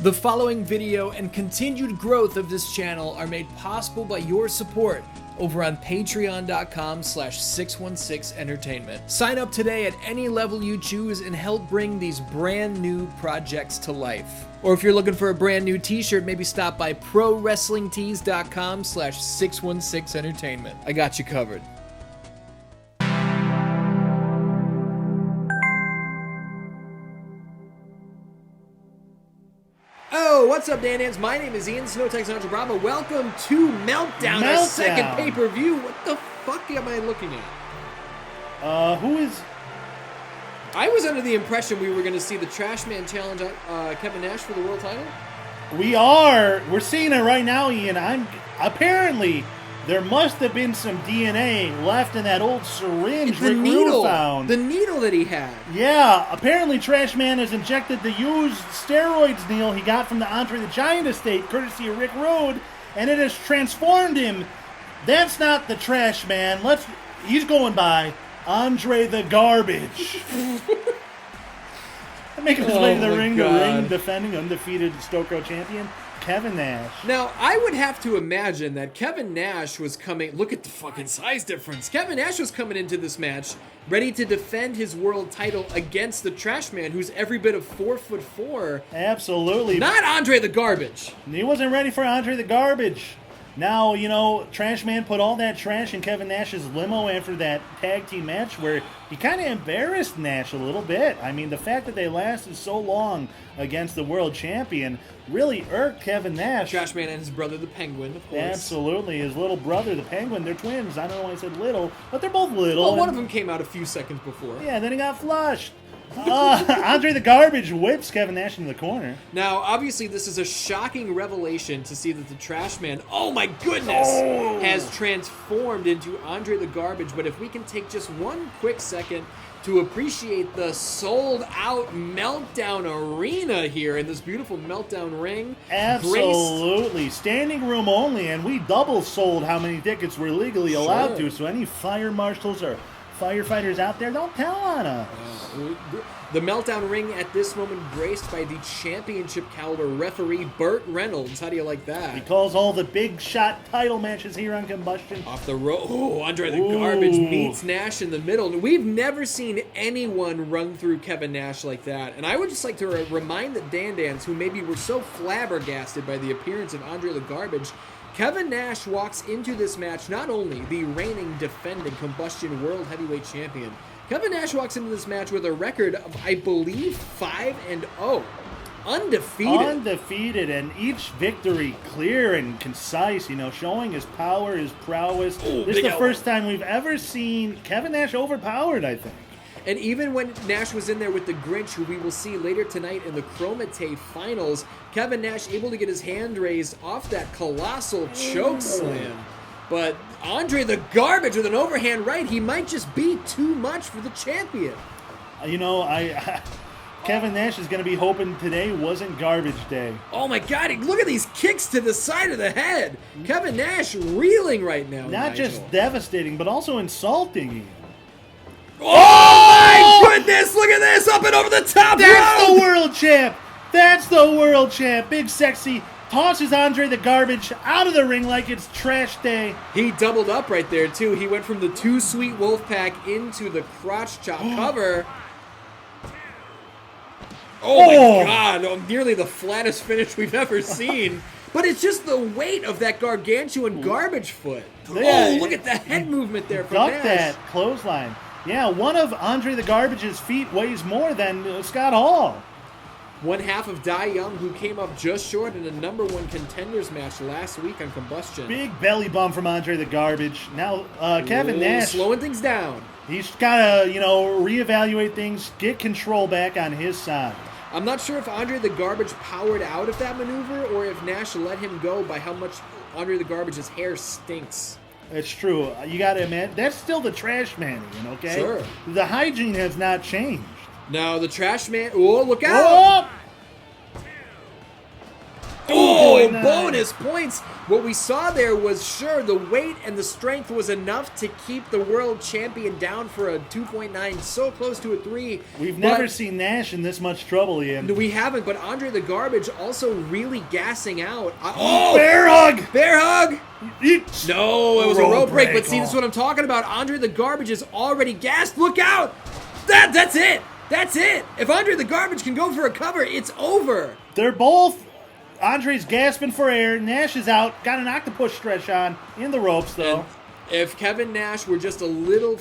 The following video and continued growth of this channel are made possible by your support over on patreon.com/616entertainment. Sign up today at any level you choose and help bring these brand new projects to life. Or if you're looking for a brand new t-shirt, maybe stop by prowrestlingtees.com/616entertainment. I got you covered. Oh, what's up, Dan-Ans? My name is Ian Snowtex Bravo. Welcome to Meltdown, our second pay-per-view. What the fuck am I looking at? Who is... I was under the impression we were going to see the Trashman challenge Kevin Nash for the world title. We are. We're seeing it right now, Ian. Apparently, there must have been some DNA left in that old syringe The Rick needle. found. The needle that he had. Yeah, apparently Trashman has injected the used steroids needle he got from the Andre the Giant estate, courtesy of Rick Rude, and it has transformed him. That's not the Trashman. He's going by Andre the Garbage. Making his way to the ring, defending undefeated StoCro champion, Kevin Nash. Now, I would have to imagine that Kevin Nash was coming... Look at the fucking size difference. Kevin Nash was coming into this match ready to defend his world title against the Trashman, who's every bit of 4'4". Absolutely. Not Andre the Garbage. He wasn't ready for Andre the Garbage. Now, you know, Trashman put all that trash in Kevin Nash's limo after that tag team match where he kind of embarrassed Nash a little bit. I mean, the fact that they lasted so long against the world champion really irked Kevin Nash. Trashman and his brother, the Penguin, of course. Absolutely. His little brother, the Penguin, they're twins. I don't know why I said little, but they're both little. Well, one of them came out a few seconds before. Yeah, then he got flushed. Andre the Garbage whips Kevin Nash into the corner. Now, obviously, this is a shocking revelation to see that the Trashman, oh my goodness, has transformed into Andre the Garbage. But if we can take just one quick second to appreciate the sold-out Meltdown arena here in this beautiful Meltdown ring. Absolutely. Standing room only, and we double sold how many tickets we're legally allowed to. So any fire marshals or firefighters out there, don't tell on us. The Meltdown ring at this moment graced by the championship caliber referee Burt Reynolds. How do you like that? He calls all the big shot title matches here on Kombustion. Off the road. Oh, Andre the Garbage meets Nash in the middle. We've never seen anyone run through Kevin Nash like that. And I would just like to remind the Dan-Dans, who maybe were so flabbergasted by the appearance of Andre the Garbage, Kevin Nash walks into this match not only the reigning defending Kombustion World Heavyweight Champion. Kevin Nash walks into this match with a record of, I believe, 5-0. Undefeated. Undefeated, and each victory clear and concise, you know, showing his power, his prowess. This is the first time we've ever seen Kevin Nash overpowered, I think. And even when Nash was in there with the Grinch, who we will see later tonight in the Krowmite finals, Kevin Nash able to get his hand raised off that colossal choke slam. But Andre the Garbage with an overhand right, he might just be too much for the champion. You know, Kevin Nash is going to be hoping today wasn't garbage day. Oh my God, look at these kicks to the side of the head. Kevin Nash reeling right now. Not just devastating, but also insulting you. Oh my goodness, look at this, up and over the top. That's the world champ. That's the world champ. Big Sexy tosses Andre the Garbage out of the ring like it's trash day. He doubled up right there, too. He went from the Too Sweet Wolfpack into the crotch chop cover. Oh my God, nearly the flattest finish we've ever seen. But it's just the weight of that gargantuan garbage foot. Yeah, look at the head movement there from Duck Nash. that clothesline. Yeah, one of Andre the Garbage's feet weighs more than Scott Hall. One half of Dai Young, who came up just short in a #1 contenders match last week on Kombustion. Big belly bump from Andre the Garbage. Now, Kevin Nash, slowing things down. He's got to, you know, reevaluate things, get control back on his side. I'm not sure if Andre the Garbage powered out of that maneuver or if Nash let him go by how much Andre the Garbage's hair stinks. It's true. You got to admit, that's still the Trashman, okay? Sure. The hygiene has not changed. Now the Trashman, oh, look out! Oh, Oh, bonus points. What we saw there was, sure, the weight and the strength was enough to keep the world champion down for a 2.9, so close to a 3. We've never seen Nash in this much trouble, Ian. We haven't, but Andre the Garbage also really gassing out. Bear hug! Bear hug! No, it was a rope break, but see, Oh. this is what I'm talking about. Andre the Garbage is already gassed. Look out! That's it! That's it! If Andre the Garbage can go for a cover, it's over. They're both... Andre's gasping for air. Nash is out. Got an octopus stretch on. In the ropes, though. And if Kevin Nash were just a little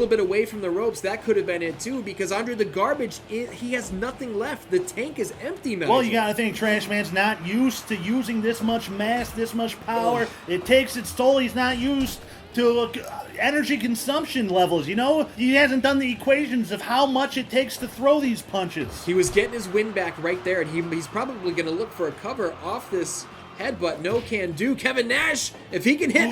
bit away from the ropes, that could have been it too, because Andre the Garbage, he has nothing left. The tank is empty now. Well, you got to think Trashman's not used to using this much mass, this much power. It takes its toll. He's not used to energy consumption levels, you know? He hasn't done the equations of how much it takes to throw these punches. He was getting his wind back right there, and he's probably going to look for a cover off this headbutt. No can do. Kevin Nash, if he can hit...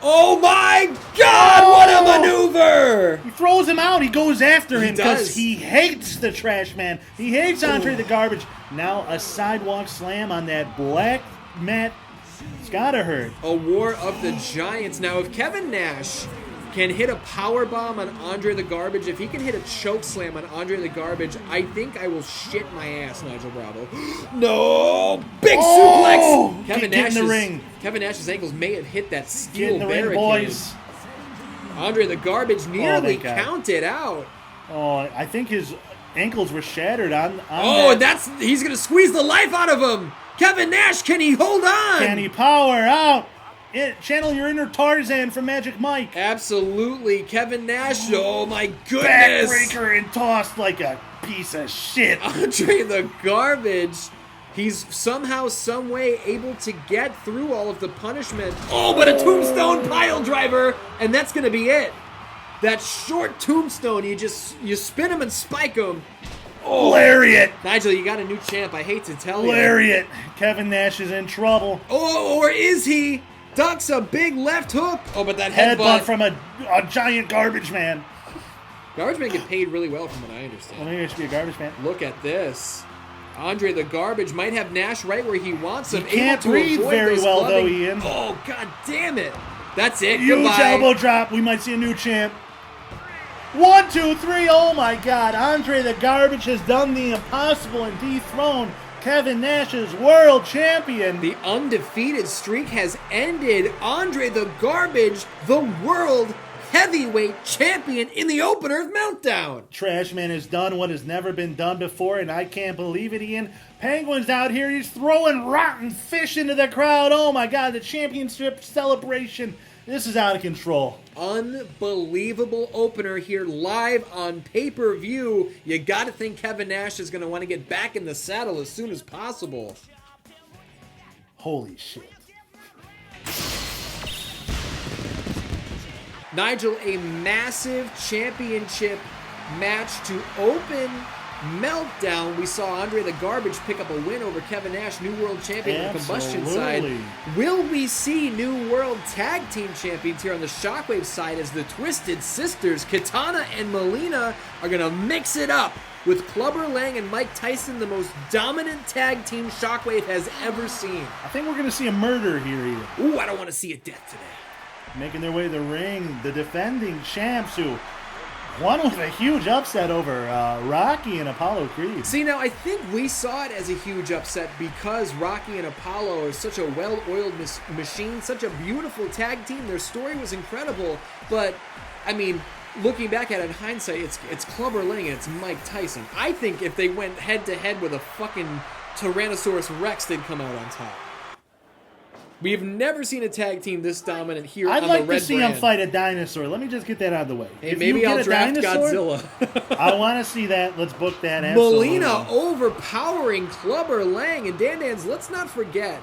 Oh my God, what a maneuver! He throws him out. He goes after him does. because he hates the Trash Man. He hates Andre the Garbage. Now a sidewalk slam on that black mat. It's gotta hurt. A war of the giants. Now, if Kevin Nash can hit a power bomb on Andre the Garbage, if he can hit a choke slam on Andre the Garbage, I think I will shit my ass, Nigel Bravo. No! Big suplex! Get in the ring. Kevin Nash's ankles may have hit that steel Get in the barricade. ring, boys. Andre the Garbage nearly God. counted out. Oh, I think his ankles were shattered on Oh, that. and he's going to squeeze the life out of him. Kevin Nash, can he hold on? Can he power out? Channel your inner Tarzan from Magic Mike. Absolutely. Kevin Nash, oh my goodness. Backbreaker and tossed like a piece of shit. Andre the Garbage, he's somehow, some way able to get through all of the punishment. Oh, but a tombstone pile driver, and that's going to be it. That short tombstone, you spin him and spike him. Oh, Lariat. Nigel, you got a new champ, I hate to tell you. Lariat. Kevin Nash is in trouble. Oh, or is he? Ducks a big left hook. Oh, but that Headbutt headbutt. from a giant garbage man. Garbage man get paid really well from what I understand. Well, maybe it should be a garbage man. Look at this. Andre the Garbage might have Nash right where he wants him. He can't able to breathe avoid very those well, though, clubbing. Ian. Oh, God damn it. That's it. Huge Goodbye. elbow drop. We might see a new champ. 1, 2, 3. Oh, my God. Andre the Garbage has done the impossible and dethroned Kevin Nash's world champion. The undefeated streak has ended. Andre the Garbage, the world heavyweight champion in the opener of Meltdown. Trashman has done what has never been done before, and I can't believe it, Ian. Penguin's out here. He's throwing rotten fish into the crowd. Oh, my God. The championship celebration. This is out of control. Unbelievable opener here live on pay-per-view. You got to think Kevin Nash is going to want to get back in the saddle as soon as possible. Holy shit. Nigel, a massive championship match to open Meltdown. We saw Andre the Garbage pick up a win over Kevin Nash, new world champion on the Kombustion side. Will we see new world tag team champions here on the Shockwave side as the Twisted Sisters, Kitana and Mileena, are going to mix it up with Clubber Lang and Mike Tyson, the most dominant tag team Shockwave has ever seen? I think we're going to see a murder here, Ian. Ooh, I don't want to see a death today. Making their way to the ring, the defending champs who won with a huge upset over Rocky and Apollo Creed. See, now I think we saw it as a huge upset because Rocky and Apollo are such a well-oiled machine, such a beautiful tag team. Their story was incredible, but, I mean, looking back at it in hindsight, it's Clubber Lang and it's Mike Tyson. I think if they went head-to-head with a fucking Tyrannosaurus Rex, they'd come out on top. We've never seen a tag team this dominant here I'd on like the Red to see brand. them fight a dinosaur. Let me just get that out of the way. Hey, If maybe you get I'll a draft dinosaur, Godzilla. I want to see that. Let's book that. Absolutely. Mileena overpowering Clubber Lang. And Dan Dans, let's not forget,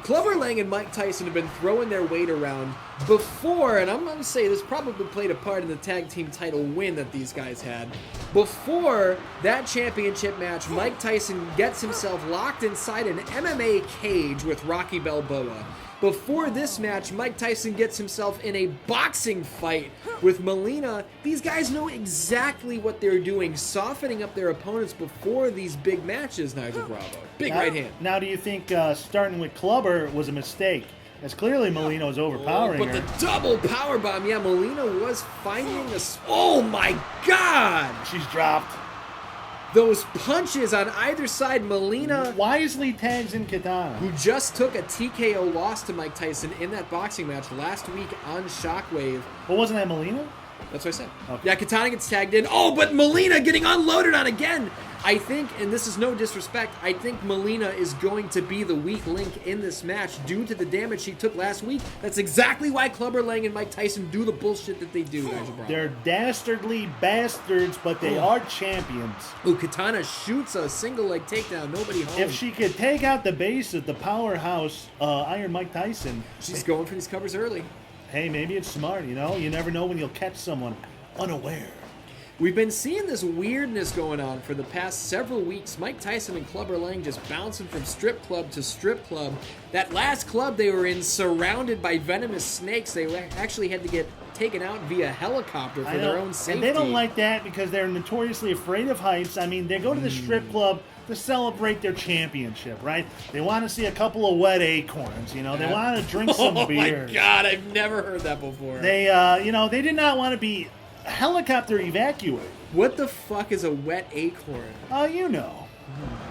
Clubber Lang and Mike Tyson have been throwing their weight around before, and I'm going to say this probably played a part in the tag team title win that these guys had. Before that championship match, Mike Tyson gets himself locked inside an MMA cage with Rocky Balboa. Before this match, Mike Tyson gets himself in a boxing fight with Mileena. These guys know exactly what they're doing, softening up their opponents before these big matches, Nigel Bravo. Big right hand. Now, do you think starting with Clubber was a mistake? As clearly Mileena was overpowering but her. the double power bomb, yeah, Mileena was finding the... Oh my God! She's dropped. Those punches on either side, Mileena... Wisely tags in Kitana. Who just took a TKO loss to Mike Tyson in that boxing match last week on Shockwave. But wasn't that Mileena? That's what I said. Okay. Yeah, Kitana gets tagged in. Oh, but Mileena getting unloaded on again. I think, and this is no disrespect, I think Mileena is going to be the weak link in this match due to the damage she took last week. That's exactly why Clubber Lang and Mike Tyson do the bullshit that they do, Nigel Bravo. They're dastardly bastards, but they are champions. Ooh, Kitana shoots a single leg takedown. Nobody home. If she could take out the base of the powerhouse Iron Mike Tyson. She's going for these covers early. Hey, maybe it's smart, you know? You never know when you'll catch someone unaware. We've been seeing this weirdness going on for the past several weeks. Mike Tyson and Clubber Lang just bouncing from strip club to strip club. That last club they were in, surrounded by venomous snakes, they actually had to get taken out via helicopter for their own safety. And they don't like that because they're notoriously afraid of heights. I mean, they go to the strip club to celebrate their championship, right? They want to see a couple of wet acorns, you know? They want to drink some beer. Oh my God, I've never heard that before. They, they did not want to be helicopter evacuated. What the fuck is a wet acorn? Oh, you know.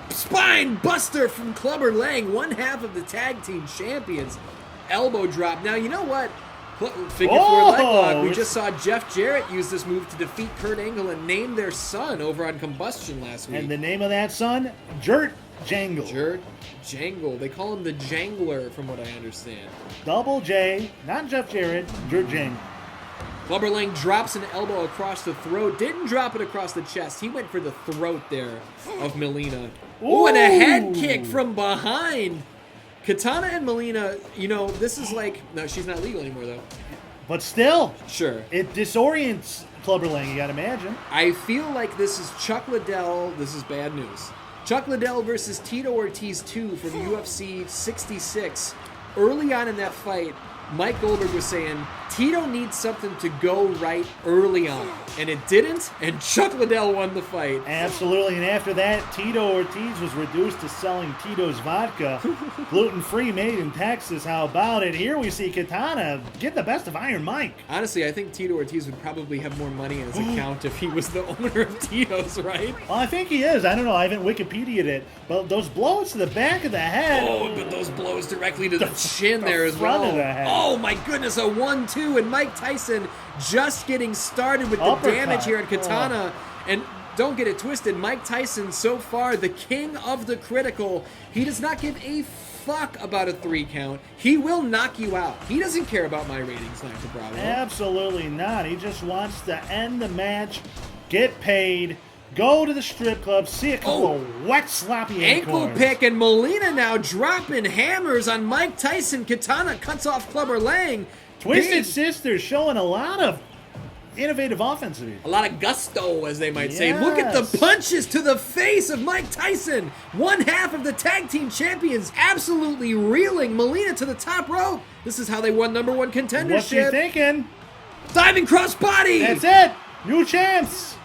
Spine buster from Clubber Lang, one half of the tag team champions. Elbow drop. Now, you know what? Figure four leg lock. We just saw Jeff Jarrett use this move to defeat Kurt Angle and name their son over on Kombustion last week. And the name of that son? Jurt Jangle. Jurt Jangle. They call him the Jangler, from what I understand. Double J, not Jeff Jarrett, Jurt Jangle. Clubber Lang drops an elbow across the throat. Didn't drop it across the chest. He went for the throat there of Mileena. Oh, and a head kick from behind. Kitana and Mileena, you know, this is like... No, she's not legal anymore, though. But still. Sure. It disorients Clubber Lang, you gotta imagine. I feel like this is Chuck Liddell. This is bad news. Chuck Liddell versus Tito Ortiz 2 from UFC 66. Early on in that fight, Mike Goldberg was saying, Tito needs something to go right early on. And it didn't, and Chuck Liddell won the fight. Absolutely, and after that, Tito Ortiz was reduced to selling Tito's vodka. Gluten-free, made in Texas. How about it? Here we see Kitana get the best of Iron Mike. Honestly, I think Tito Ortiz would probably have more money in his account if he was the owner of Tito's, right? Well, I think he is. I don't know. I haven't Wikipedia'd it. But those blows to the back of the head. Oh, but those blows directly to the chin there as well. Front of the head. Oh, my goodness, a 1-2, and Mike Tyson just getting started with the damage here on Kitana. And don't get it twisted, Mike Tyson, so far, the king of the critical. He does not give a fuck about a 3 count. He will knock you out. He doesn't care about my ratings, Nigel Bravo. Absolutely not. He just wants to end the match, get paid, go to the strip club, see a couple of wet, sloppy ankle acorns. pick, and Mileena now dropping hammers on Mike Tyson. Kitana cuts off Clubber Lang. Twisted Sisters showing a lot of innovative offensive. A lot of gusto, as they might say. Look at the punches to the face of Mike Tyson. One half of the tag team champions absolutely reeling. Mileena to the top rope. This is how they won #1 contendership. What you thinking? Diving crossbody. That's it. New chance.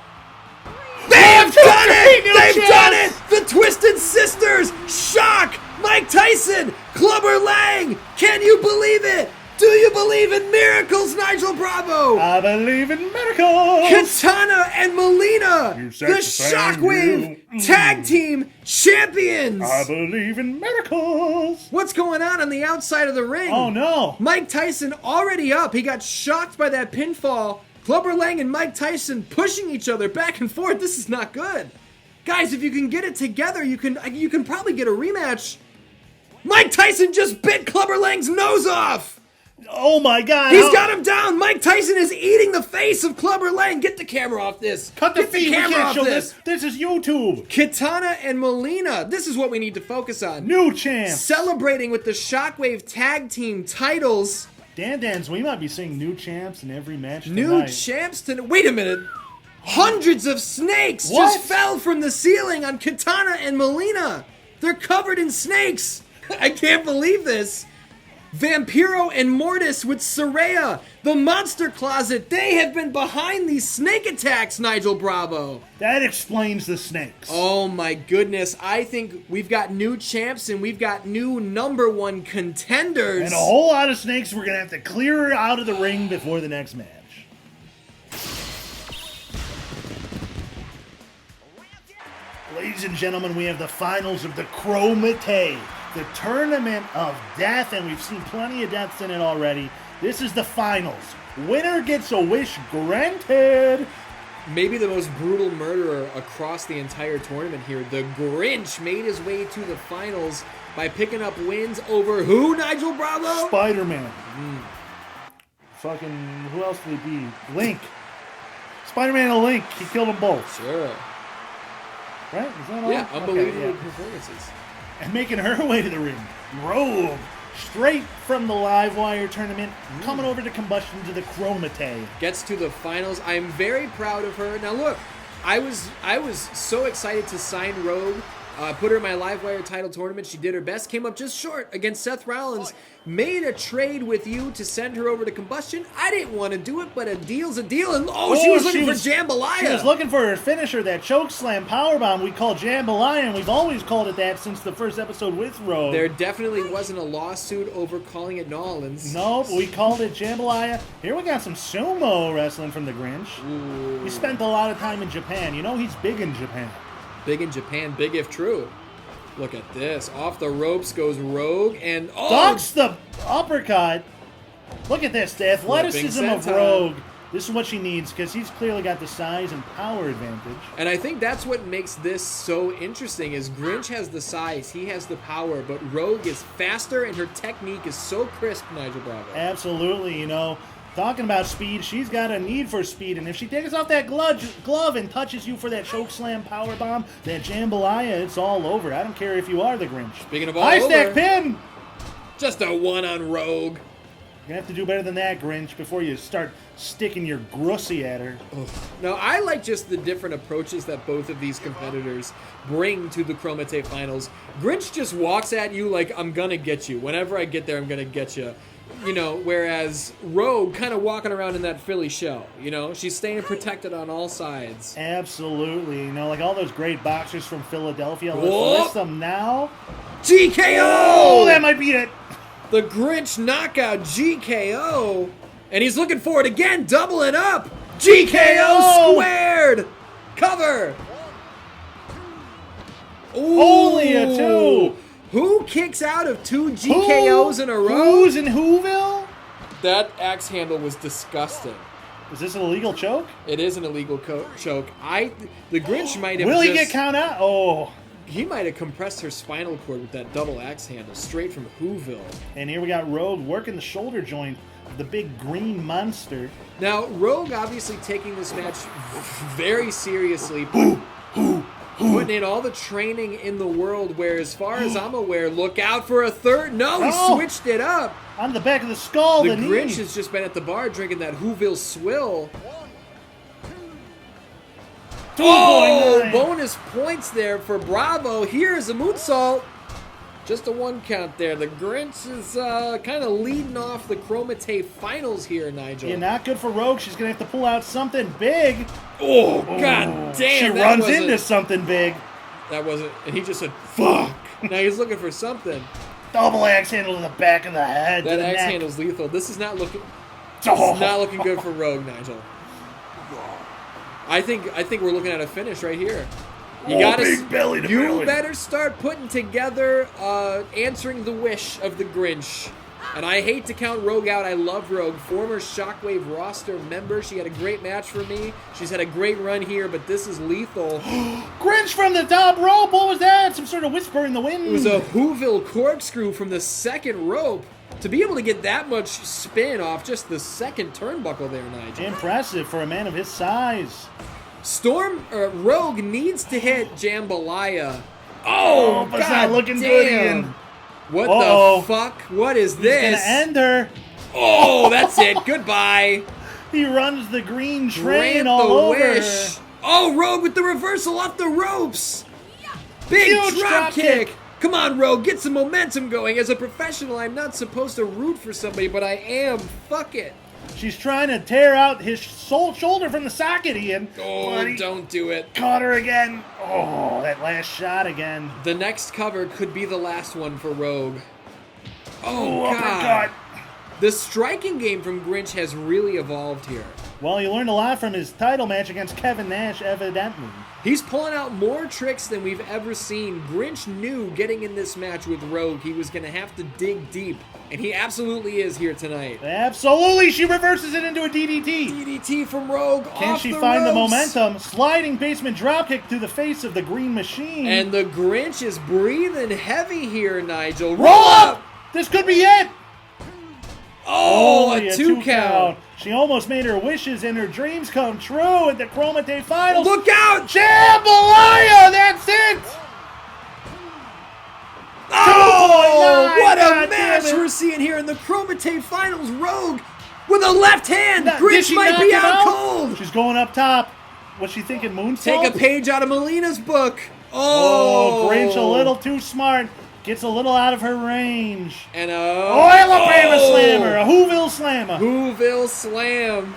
They have done it! They've done it! The Twisted Sisters! Shock! Mike Tyson! Clubber Lang! Can you believe it? Do you believe in miracles, Nigel Bravo? I believe in miracles! Kitana and Mileena! The Shockwave Tag Team Champions! I believe in miracles! What's going on the outside of the ring? Oh no! Mike Tyson already up. He got shocked by that pinfall. Clubber Lang and Mike Tyson pushing each other back and forth. This is not good. Guys, if you can get it together, you can probably get a rematch. Mike Tyson just bit Clubber Lang's nose off. Oh my God. He's got him down. Mike Tyson is eating the face of Clubber Lang. Get the camera off this. Cut the feed. camera We can't off show this. This is YouTube. Kitana and Mileena. This is what we need to focus on. New champs. Celebrating with the Shockwave Tag Team titles. Dan, we might be seeing new champs in every match tonight. New champs tonight. Wait a minute. Hundreds of snakes just fell from the ceiling on Kitana and Mileena. They're covered in snakes. I can't believe this. Vampiro and Mortis with Saraya. The Monster Closet, they have been behind these snake attacks, Nigel Bravo. That explains the snakes. Oh my goodness. I think we've got new champs and we've got new #1 contenders. And a whole lot of snakes we're going to have to clear out of the ring before the next match. Ladies and gentlemen, we have the finals of the Krowmite, the Tournament of Death, and we've seen plenty of deaths in it already. This is the finals. Winner gets a wish granted. Maybe the most brutal murderer across the entire tournament here. The Grinch made his way to the finals by picking up wins over who, Nigel Bravo? Spider-Man. Fucking, who else did he beat? Link. Spider-Man and Link. He killed them both. Sure. Right? Is that all? Yeah, unbelievable Okay, yeah. performances. And making her way to the ring, Rogue, straight from the Livewire Tournament, coming over to Kombustion to the Krowmite. Gets to the finals. I am very proud of her. Now look, I was so excited to sign Rogue, put her in my Livewire title tournament. She did her best, came up just short against Seth Rollins. Made a trade with you to send her over to Kombustion. I didn't want to do it, but a deal's a deal. And she was looking for Jambalaya. She was looking for her finisher, that chokeslam powerbomb we call Jambalaya, and we've always called it that since the first episode with Rogue. There definitely wasn't a lawsuit over calling it Nolans. Nope, we called it Jambalaya. Here we got some sumo wrestling from the Grinch. Ooh. He spent a lot of time in Japan. You know he's big in Japan. Big in Japan, big if true. Look at this. Off the ropes goes Rogue and ducks the uppercut. Look at this. The athleticism of senton. Rogue. This is what she needs because he's clearly got the size and power advantage. And I think that's what makes this so interesting is Grinch has the size, he has the power, but Rogue is faster and her technique is so crisp, Nigel Bravo. Absolutely, you know. Talking about speed, she's got a need for speed, and if she takes off that glove and touches you for that chokeslam powerbomb, that Jambalaya, it's all over. I don't care if you are the Grinch. Speaking of all high over, stack pin! Just a one on Rogue. You're gonna have to do better than that, Grinch, before you start sticking your grussy at her. Now, I like just the different approaches that both of these competitors bring to the Krowmite finals. Grinch just walks at you like, I'm gonna get you. Whenever I get there, I'm gonna get you. You know, whereas Rogue kind of walking around in that Philly shell, you know? She's staying protected on all sides. Absolutely. You know, like all those great boxers from Philadelphia. Let's Whoop. list them now. GKO! Oh, that might be it. The Grinch knockout GKO. And he's looking for it again, doubling up. GKO squared. Cover. Ooh. Only a 2. Who kicks out of 2 GKOs in a row? Who's in Whoville? That axe handle was disgusting. Is this an illegal choke? It is an illegal choke. The Grinch might have Will he get count out? Oh. He might have compressed her spinal cord with that double axe handle straight from Whoville. And here we got Rogue working the shoulder joint of the big green monster. Now, Rogue obviously taking this match very seriously. Putting in all the training in the world where, as far as I'm aware, look out for a third. No, he switched it up. On the back of the skull, The knee. Grinch has just been at the bar drinking that Whoville swill. 2.9. Bonus points there for Bravo. Here's a moonsault. Just a 1 count there. The Grinch is kind of leading off the Krowmite finals here, Nigel. Yeah, not good for Rogue. She's going to have to pull out something big. Oh, god damn. She runs into something big. That wasn't, and he just said, fuck. Now he's looking for something. Double axe handle to the back of the head. That to the axe neck. handle's lethal. This is not looking good for Rogue, Nigel. I think we're looking at a finish right here. You big belly to belly. better start putting together answering the wish of the Grinch. And I hate to count Rogue out. I love Rogue. Former Shockwave roster member. She had a great match for me. She's had a great run here, but this is lethal. Grinch from the top rope. What was that? Some sort of whisper in the wind. It was a Whoville corkscrew from the second rope. To be able to get that much spin off just the second turnbuckle there, Nigel. Impressive for a man of his size. Rogue needs to hit Jambalaya. Oh, but it's god not looking damn. good, Ian. What Uh-oh. the fuck? What is this? He's gonna end her. Oh, that's it. Goodbye. He runs the green train Grant all the over. wish. Oh, Rogue with the reversal off the ropes. Big Huge drop kick. Come on, Rogue, get some momentum going. As a professional, I'm not supposed to root for somebody, but I am. Fuck it. She's trying to tear out his shoulder from the socket, Ian. Oh, don't do it. Caught her again. Oh, that last shot again. The next cover could be the last one for Rogue. Oh, my God. The striking game from Grinch has really evolved here. Well, he learned a lot from his title match against Kevin Nash, evidently. He's pulling out more tricks than we've ever seen. Grinch knew getting in this match with Rogue, he was going to have to dig deep. And he absolutely is here tonight. Absolutely. She reverses it into a DDT. DDT from Rogue. Can she find the momentum? Sliding basement dropkick to the face of the Green Machine. And the Grinch is breathing heavy here, Nigel. Roll up! This could be it. Oh, a two count. She almost made her wishes and her dreams come true at the Krowmite Finals. Look out! Jambalaya! That's it! Oh, what a match we're seeing here in the Krowmite Finals. Rogue with a left hand. Grinch might be out cold. She's going up top. What's she thinking, moonsault? Take a page out of Mileena's book. Oh, Grinch a little too smart. Gets a little out of her range. And Alabama slammer, a Whoville slammer. Whoville slam.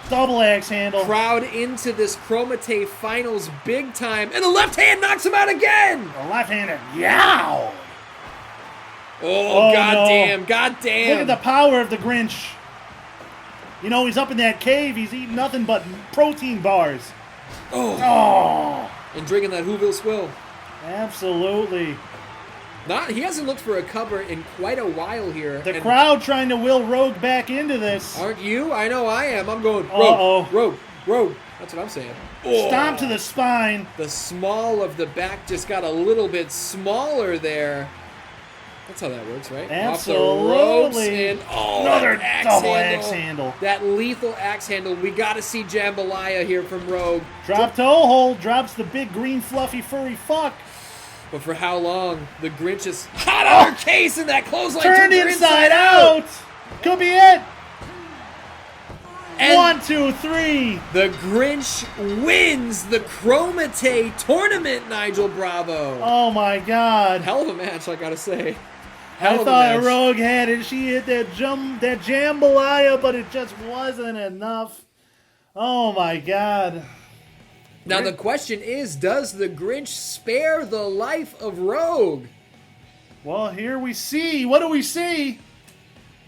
Double axe handle. Crowd into this Krowmite Finals big time. And the left hand knocks him out again. The left handed, yow. Oh, goddamn, goddamn. Look at the power of the Grinch. You know, he's up in that cave. He's eating nothing but protein bars. Oh. And drinking that Whoville swill. Absolutely. He hasn't looked for a cover in quite a while here. The crowd trying to will Rogue back into this. Aren't you? I know I am. I'm going, Rogue. That's what I'm saying. Stomp to the spine. The small of the back just got a little bit smaller there. That's how that works, right? Absolutely. Off the ropes and another double axe handle. That lethal axe handle. We got to see Jambalaya here from Rogue. Drop toe hold. Drops the big green fluffy furry fuck. But for how long? The Grinch is hot on her case in that clothesline. Turned inside out. Could be it. And 1, 2, 3. The Grinch wins the Krowmite Tournament, Nigel Bravo. Oh, my God. Hell of a match, I got to say. I thought Rogue had it. She hit that jambalaya, but it just wasn't enough. Oh, my God. Now the question is, does the Grinch spare the life of Rogue? Well, here we see. What do we see?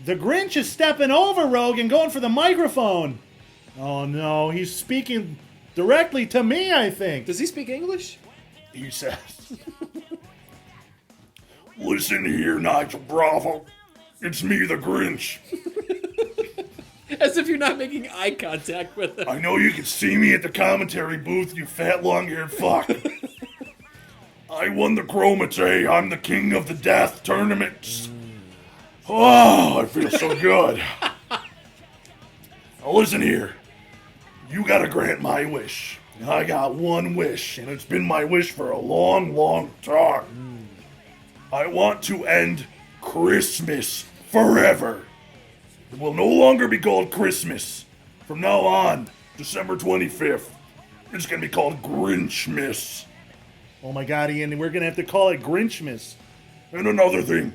The Grinch is stepping over Rogue and going for the microphone. Oh, no. He's speaking directly to me, I think. Does he speak English? He says, "Listen here, Nigel Bravo. It's me, the Grinch." As if you're not making eye contact with him. I know you can see me at the commentary booth, you fat long-haired fuck. I won the Krowmite. I'm the king of the death tournaments. Oh, I feel so good. Now listen here. You gotta grant my wish. I got one wish, and it's been my wish for a long, long time. I want to end Christmas forever. It will no longer be called Christmas. From now on, December 25th, it's going to be called Grinchmas. Oh my God, Ian, we're going to have to call it Grinchmas. And another thing.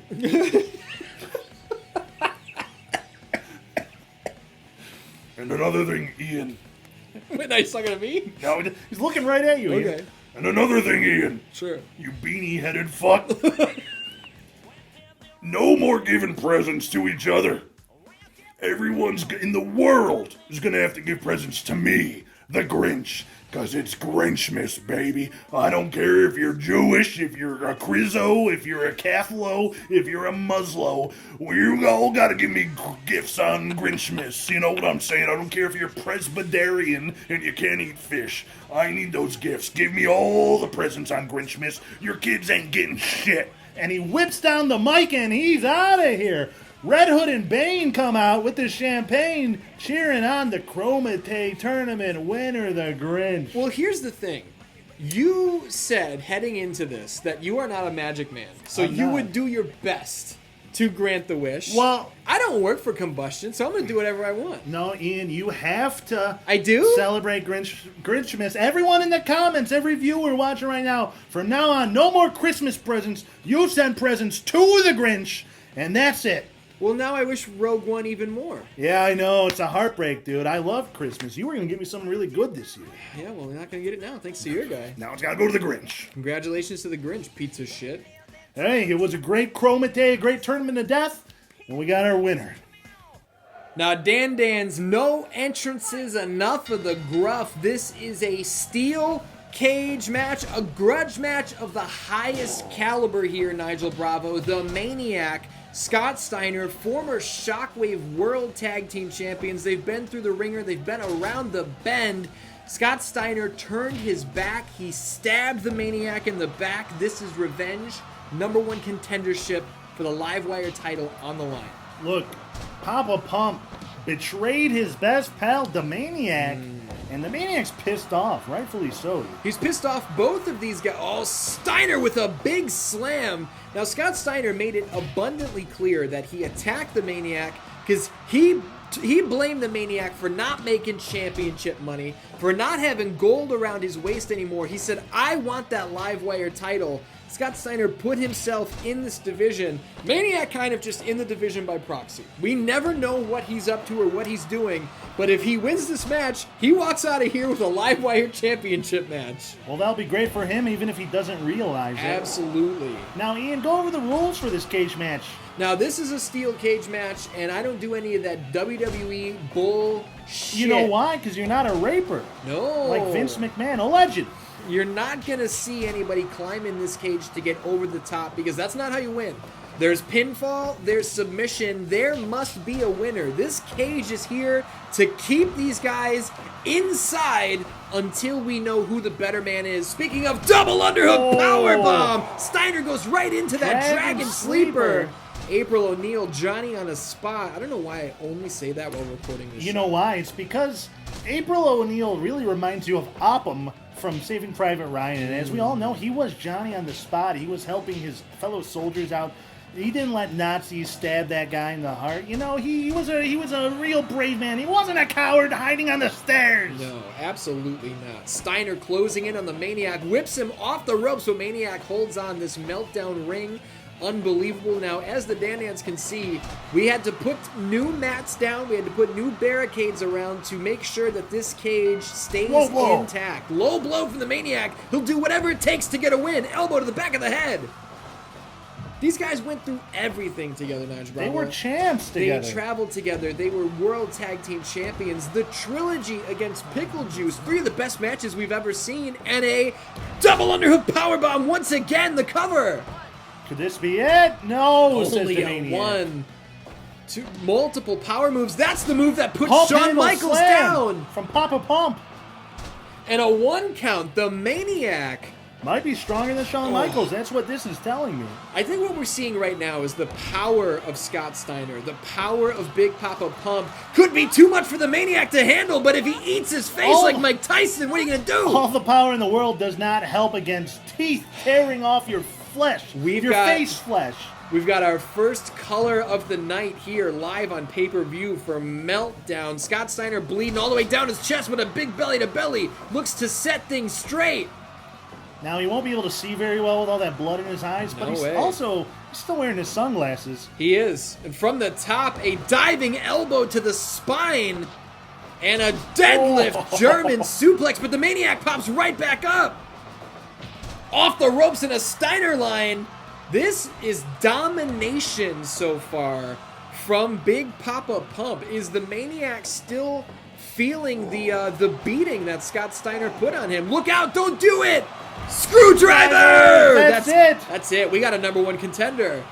And another thing, Ian. Wait, now he's talking to me? No, he's looking right at you, Ian. Okay. And another thing, Ian. Sure. You beanie-headed fuck. No more giving presents to each other. Everyone's in the world is going to have to give presents to me, the Grinch, because it's Grinchmas, baby. I don't care if you're Jewish, if you're a Crizzo, if you're a Catholo, if you're a Muslo. You all got to give me gifts on Grinchmas. You know what I'm saying? I don't care if you're Presbyterian and you can't eat fish. I need those gifts. Give me all the presents on Grinchmas. Your kids ain't getting shit. And he whips down the mic and he's out of here. Red Hood and Bane come out with the champagne, cheering on the Krowmite Tournament winner, the Grinch. Well, here's the thing. You said heading into this that you are not a magic man, so you would do your best to grant the wish. Well, I don't work for Kombustion, so I'm going to do whatever I want. no, Ian, you have to. I do? Celebrate Grinchmas. Everyone in the comments, every viewer watching right now, from now on, no more Christmas presents. You send presents to the Grinch, and that's it. Well, now I wish Rogue One even more. Yeah, I know. It's a heartbreak, dude. I love Christmas. You were going to give me something really good this year. Yeah, well, we're not going to get it now, thanks to your guy. Now it's got to go to the Grinch. Congratulations to the Grinch, piece of shit. Hey, it was a great Krowmite day, a great tournament of death, and we got our winner. Now, Dan's no entrances, enough of the gruff. This is a steel cage match, a grudge match of the highest caliber here, Nigel Bravo. The Maniac, Scott Steiner, former Shockwave World Tag Team Champions. They've been through the ringer. They've been around the bend. Scott Steiner turned his back. He stabbed the Maniac in the back. This is revenge. #1 contendership for the Livewire title on the line. Look, Papa Pump betrayed his best pal, the Maniac, and the Maniac's pissed off, rightfully so. He's pissed off both of these guys. Oh, Steiner with a big slam. Now, Scott Steiner made it abundantly clear that he attacked the Maniac because he blamed the Maniac for not making championship money, for not having gold around his waist anymore. He said, I want that Livewire title. Scott Steiner put himself in this division. Maniac kind of just in the division by proxy. We never know what he's up to or what he's doing, but if he wins this match, he walks out of here with a Livewire Championship match. Well, that'll be great for him, even if he doesn't realize it. Absolutely. Now, Ian, go over the rules for this cage match. Now, this is a steel cage match, and I don't do any of that WWE bullshit. You know why? Because you're not a raper. No. Like Vince McMahon, alleged. You're not going to see anybody climb in this cage to get over the top because that's not how you win. There's pinfall, there's submission, there must be a winner. This cage is here to keep these guys inside until we know who the better man is. Speaking of double underhook powerbomb, Steiner goes right into that Dragon Sleeper. April O'Neil, Johnny on a spot. I don't know why I only say that while recording this show. You know why? It's because April O'Neil really reminds you of Oppum from Saving Private Ryan. And as we all know, he was Johnny on the spot. He was helping his fellow soldiers out. He didn't let Nazis stab that guy in the heart. You know, he was a real brave man. He wasn't a coward hiding on the stairs. No, absolutely not. Steiner closing in on the Maniac, whips him off the ropes, so Maniac holds on this meltdown ring. Unbelievable. Now, as the Danans can see, we had to put new mats down. We had to put new barricades around to make sure that this cage stays intact. Low blow from the Maniac. He'll do whatever it takes to get a win. Elbow to the back of the head. These guys went through everything together, Nigel Bravo. They were champs together. They traveled together. They were World Tag Team Champions. The trilogy against Pickle Juice. 3 of the best matches we've ever seen. And a double underhook powerbomb once again. The cover. Could this be it? No, only a 1. 2 multiple power moves. That's the move that puts Shawn Michaels down. From Papa Pump. And a 1 count. The Maniac might be stronger than Shawn Michaels. That's what this is telling me. I think what we're seeing right now is the power of Scott Steiner. The power of Big Papa Pump. Could be too much for the Maniac to handle, but if he eats his face like Mike Tyson, what are you going to do? All the power in the world does not help against teeth tearing off your flesh. Your face flesh. We've got our first color of the night here live on pay-per-view for Meltdown. Scott Steiner bleeding all the way down his chest with a big belly-to-belly. Looks to set things straight. Now, he won't be able to see very well with all that blood in his eyes, but he's still wearing his sunglasses. He is. And from the top, a diving elbow to the spine and a deadlift German suplex, but the Maniac pops right back up. Off the ropes in a Steiner line. This is domination so far from Big Papa Pump. Is the Maniac still feeling the beating that Scott Steiner put on him? Look out, don't do it! Screwdriver! That's it. That's it. We got a #1 contender.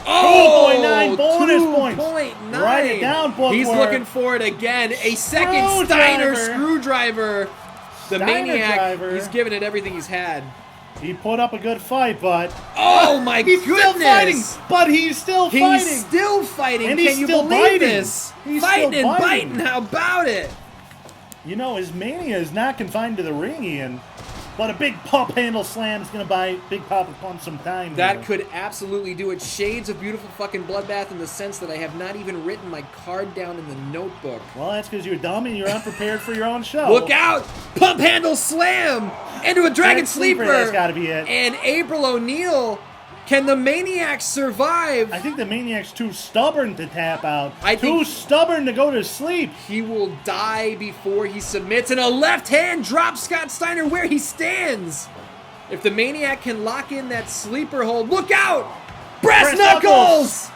2.9 bonus points. 2.9. Write it down, bookworm. He's looking for it again. A second Steiner screwdriver. The Maniac, he's giving it everything he's had. He put up a good fight, but... Oh, my goodness! Still fighting, but he's still fighting. He's still fighting. And Can you still believe biting. this? He's fighting still and biting. biting. How about it? You know, his mania is not confined to the ring, Ian. But a big pump handle slam is going to buy Big Papa Pump some time. That could absolutely do it. Shades of beautiful fucking bloodbath in the sense that I have not even written my card down in the notebook. Well, that's because you're dumb and you're unprepared for your own show. Look out! Pump handle slam into a dragon sleeper. That's got to be it. And April O'Neil. Can the Maniac survive? I think the Maniac's too stubborn to tap out. Too stubborn to go to sleep. He will die before he submits. And a left hand drops Scott Steiner where he stands. If the Maniac can lock in that sleeper hold, look out! Brass Knuckles!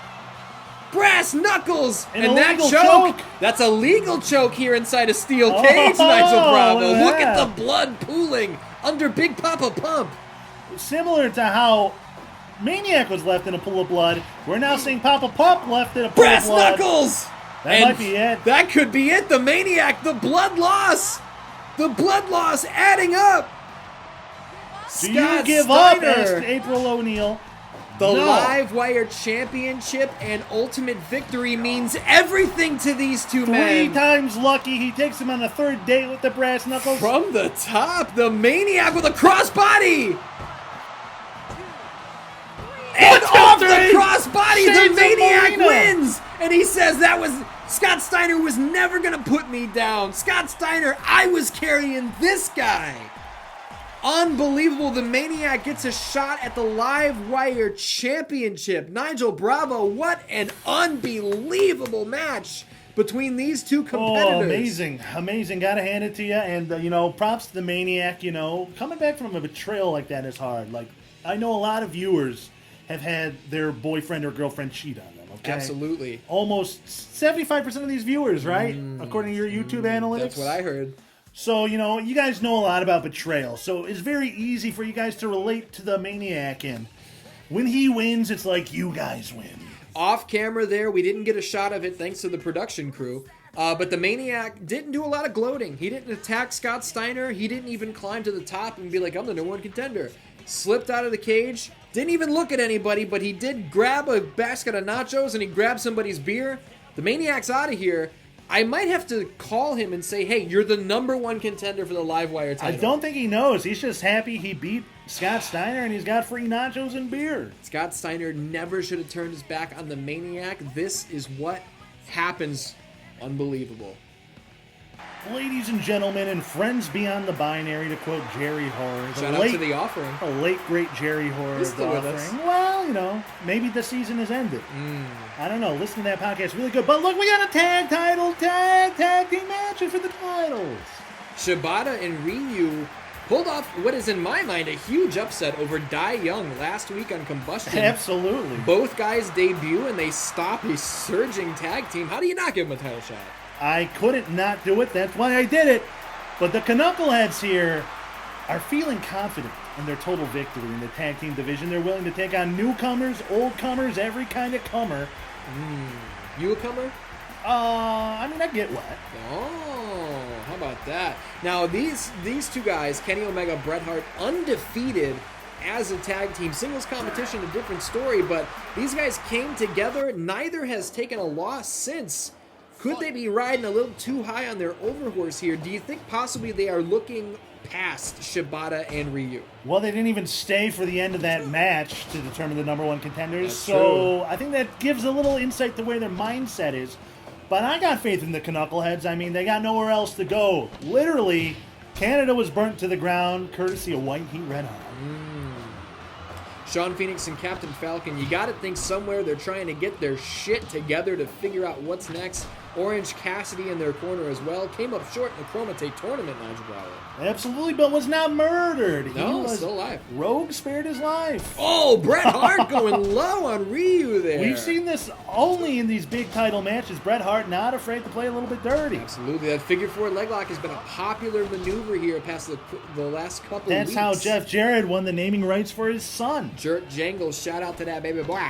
Brass Knuckles! And that choke, that's a legal choke here inside a steel cage, Nigel Bravo. Look at the blood pooling under Big Papa Pump. Similar to how Maniac was left in a pool of blood, we're now seeing Papa Pump left in a pool of blood. Brass Knuckles! That might be it. That could be it. The Maniac, the blood loss. The blood loss adding up. Do you give up, asked April O'Neil. The Livewire Championship and ultimate victory means everything to these two men. 3 times lucky. He takes him on a 3rd date with the Brass Knuckles. From the top, the Maniac with a crossbody. And off the crossbody, the Maniac wins! And he says Scott Steiner was never going to put me down. Scott Steiner, I was carrying this guy. Unbelievable. The Maniac gets a shot at the Livewire Championship. Nigel Bravo, what an unbelievable match between these two competitors. Oh, amazing. Amazing. Gotta hand it to you. And, props to the Maniac, coming back from a betrayal like that is hard. Like, I know a lot of viewers have had their boyfriend or girlfriend cheat on them, okay? Absolutely. Almost 75% of these viewers, right? According to your YouTube analytics. That's what I heard. So, you guys know a lot about betrayal. So it's very easy for you guys to relate to the Maniac. And when he wins, it's like you guys win. Off camera there, we didn't get a shot of it thanks to the production crew. But the Maniac didn't do a lot of gloating. He didn't attack Scott Steiner. He didn't even climb to the top and be like, I'm the #1 contender. Slipped out of the cage. Didn't even look at anybody, but he did grab a basket of nachos and he grabbed somebody's beer. The Maniac's out of here. I might have to call him and say, hey, you're the #1 contender for the Livewire title. I don't think he knows. He's just happy he beat Scott Steiner and he's got free nachos and beer. Scott Steiner never should have turned his back on the Maniac. This is what happens. Unbelievable. Ladies and gentlemen, and friends beyond the binary, to quote Jerry Horror. Shout out to The Offering. A late, great Jerry Horror. He's still with us. Well, maybe the season has ended. I don't know. Listen to that podcast. Really good. But look, we got a tag team matches for the titles. Shibata and Ryu pulled off what is, in my mind, a huge upset over Dai Young last week on Kombustion. Absolutely. Both guys debut and they stop a surging tag team. How do you not give them a title shot? I couldn't not do it. That's why I did it. But the Canuckleheads here are feeling confident in their total victory in the tag team division. They're willing to take on newcomers, old comers, every kind of comer. You a comer? I get what. Oh, how about that? Now, these two guys, Kenny Omega, Bret Hart, undefeated as a tag team. Singles competition, a different story, but these guys came together. Neither has taken a loss since. Could they be riding a little too high on their overhorse here? Do you think possibly they are looking past Shibata and Ryu? Well, they didn't even stay for the end of that match to determine the #1 contenders. That's so true. I think that gives a little insight to where their mindset is. But I got faith in the Canuckleheads. I mean, they got nowhere else to go. Literally, Canada was burnt to the ground courtesy of White Heat Red Hot. Sean Phoenix and Captain Falcon, you got to think somewhere they're trying to get their shit together to figure out what's next. Orange Cassidy in their corner as well. Came up short in the Krowmite Tournament, Nigel Bravo. Absolutely, but was not murdered. No, he was still alive. Rogue spared his life. Oh, Bret Hart going low on Ryu there. We've seen this only in these big title matches. Bret Hart not afraid to play a little bit dirty. Absolutely. That figure 4 leg lock has been a popular maneuver here past the last couple That's weeks. how Jeff Jarrett won the naming rights for his son. Jerk Jangles, shout out to that baby boy.